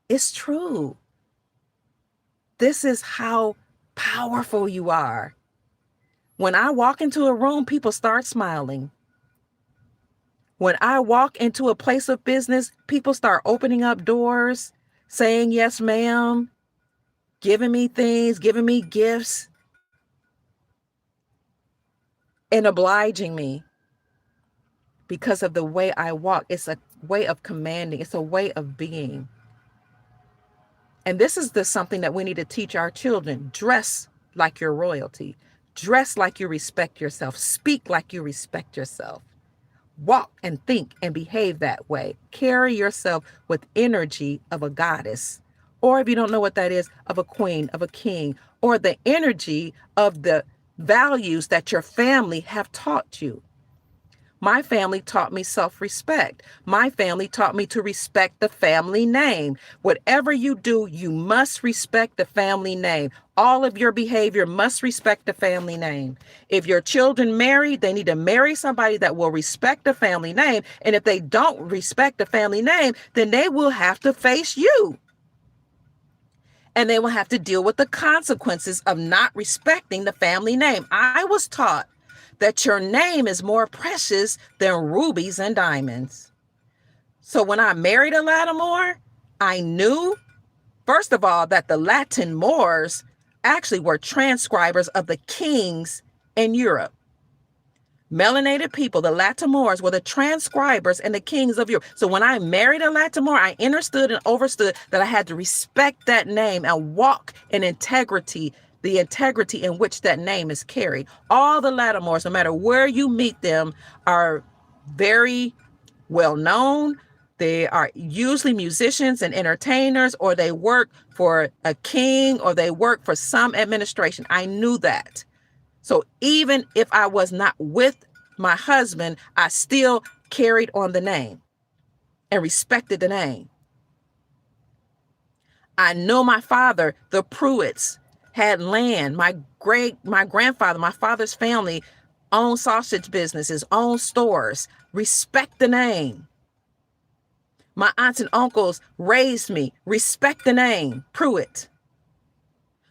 It's true. This is how powerful you are. When I walk into a room, people start smiling. When I walk into a place of business, people start opening up doors, saying, yes, ma'am, giving me things, giving me gifts, and obliging me because of the way I walk. It's a way of commanding. It's a way of being. And this is something that we need to teach our children. Dress like your royalty. Dress like you respect yourself. Speak like you respect yourself. Walk and think and behave that way. Carry yourself with energy of a goddess. Or if you don't know what that is, of a queen, of a king, or the energy of the values that your family have taught you. My family taught me self-respect. My family taught me to respect the family name. Whatever you do, you must respect the family name. All of your behavior must respect the family name. If your children marry, they need to marry somebody that will respect the family name. And if they don't respect the family name, then they will have to face you. And they will have to deal with the consequences of not respecting the family name. I was taught that your name is more precious than rubies and diamonds. So when I married a Lattimore, I knew, first of all, that the Latin Moors actually were transcribers of the kings in Europe. Melanated people, the Lattimores, were the transcribers and the kings of Europe. So when I married a Lattimore, I understood and overstood that I had to respect that name and walk in integrity, the integrity in which that name is carried. All the Lattimores, no matter where you meet them, are very well known. They are usually musicians and entertainers, or they work for a king, or they work for some administration. I knew that. So even if I was not with my husband, I still carried on the name and respected the name. I know my father, the Pruitts, had land. My grandfather, my father's family owned sausage businesses, owned stores. Respect the name. My aunts and uncles raised me. Respect the name, Pruitt.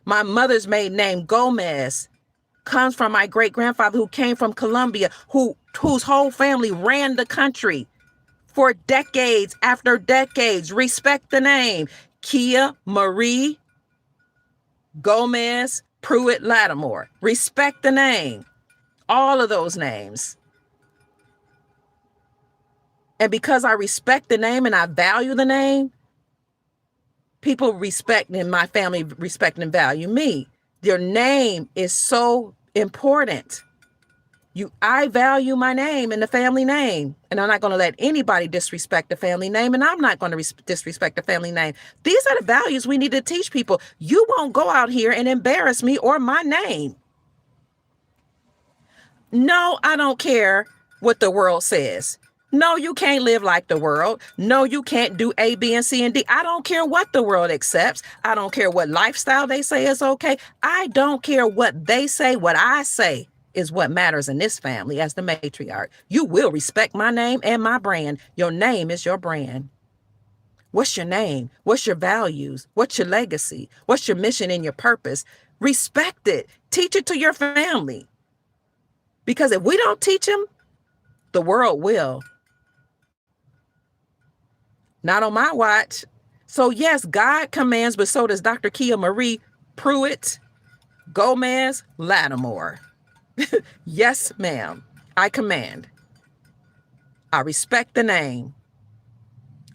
My mother's maiden name, Gomez. comes from my great grandfather who came from Colombia, whose whole family ran the country for decades after decades. Respect the name. Kia Marie Gomez Pruitt Lattimore. Respect the name. All of those names. And because I respect the name and I value the name, people respect, and my family respect and value me. Your name is so important. I value my name and the family name, and I'm not going to let anybody disrespect the family name, and I'm not going to disrespect the family name. These are the values we need to teach people. You won't go out here and embarrass me or my name. No, I don't care what the world says. No, you can't live like the world. No, you can't do A, B, and C, and D. I don't care what the world accepts. I don't care what lifestyle they say is okay. I don't care what they say. What I say is what matters in this family as the matriarch. You will respect my name and my brand. Your name is your brand. What's your name? What's your values? What's your legacy? What's your mission and your purpose? Respect it. Teach it to your family. Because if we don't teach them, the world will. Not on my watch. So yes, God commands, but so does Dr. Kia Marie Pruitt Gomez Lattimore. Yes, ma'am. I command. I respect the name.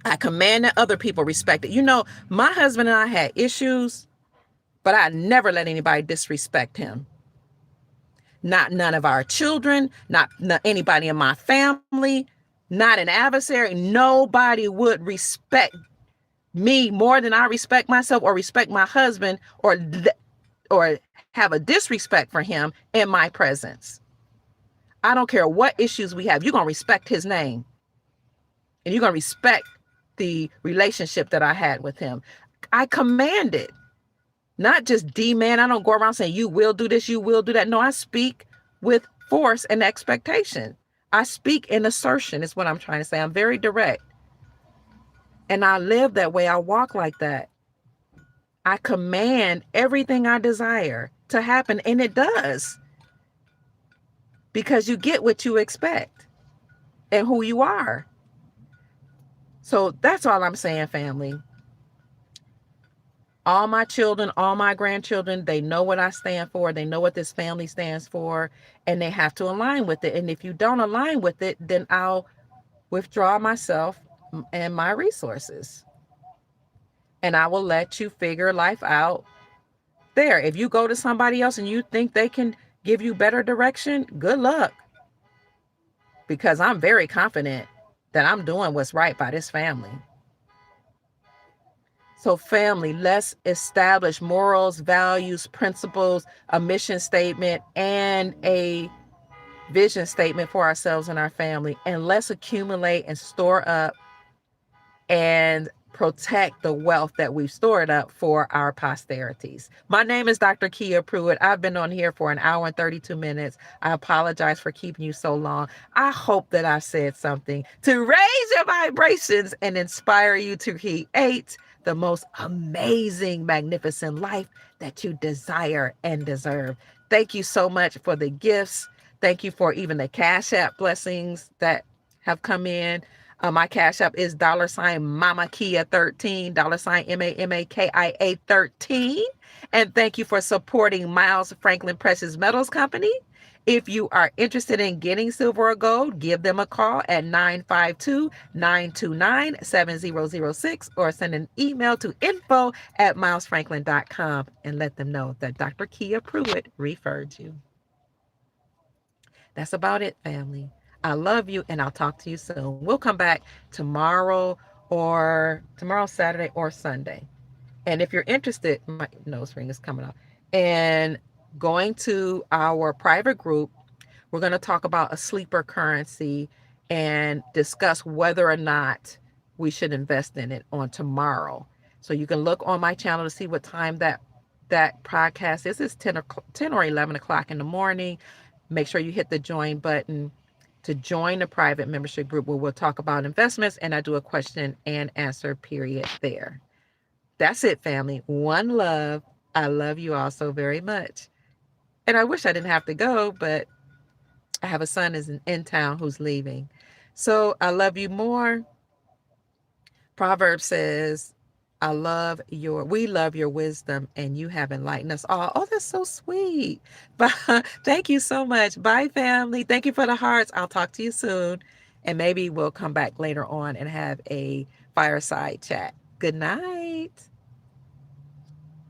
I command that other people respect it. You know, my husband and I had issues, but I never let anybody disrespect him. Not none of our children, not anybody in my family, not an adversary. Nobody would respect me more than I respect myself, or respect my husband, or have a disrespect for him in my presence. I don't care what issues we have. You're going to respect his name, and you're going to respect the relationship that I had with him. I command it, not just demand. I don't go around saying you will do this, you will do that. No, I speak with force and expectation. I speak in assertion is what I'm trying to say. I'm very direct. And I live that way. I walk like that. I command everything I desire to happen, and it does. Because you get what you expect and who you are. So that's all I'm saying, family. All my children, all my grandchildren, they know what I stand for. They know what this family stands for, and they have to align with it. And if you don't align with it, then I'll withdraw myself and my resources. And I will let you figure life out there. If you go to somebody else and you think they can give you better direction, good luck. Because I'm very confident that I'm doing what's right by this family. So family, let's establish morals, values, principles, a mission statement, and a vision statement for ourselves and our family. And let's accumulate and store up and protect the wealth that we've stored up for our posterities. My name is Dr. Kia Pruitt. I've been on here for an hour and 32 minutes. I apologize for keeping you so long. I hope that I said something to raise your vibrations and inspire you to create the most amazing, magnificent life that you desire and deserve. Thank you so much for the gifts. Thank you for even the Cash App blessings that have come in. My Cash App is $Mama Kia 13, $MAMAKIA 13. And thank you for supporting Miles Franklin Precious Metals Company. If you are interested in getting silver or gold, give them a call at 952-929-7006 or send an email to info@milesfranklin.com and let them know that Dr. Kia Pruitt referred you. That's about it, family. I love you, and I'll talk to you soon. We'll come back tomorrow, Saturday, or Sunday. And if you're interested, my nose ring is coming up, and going to our private group, we're going to talk about a sleeper currency and discuss whether or not we should invest in it on tomorrow. So you can look on my channel to see what time that podcast is. It's 10 or 11 o'clock in the morning. Make sure you hit the join button to join the private membership group where we'll talk about investments, and I do a question and answer period there. That's it, family. One love. I love you all so very much. And I wish I didn't have to go, but I have a son is in town who's leaving. So I love you more. Proverb says, we love your wisdom and you have enlightened us all. Oh, that's so sweet. But thank you so much. Bye, family. Thank you for the hearts. I'll talk to you soon. And maybe we'll come back later on and have a fireside chat. Good night.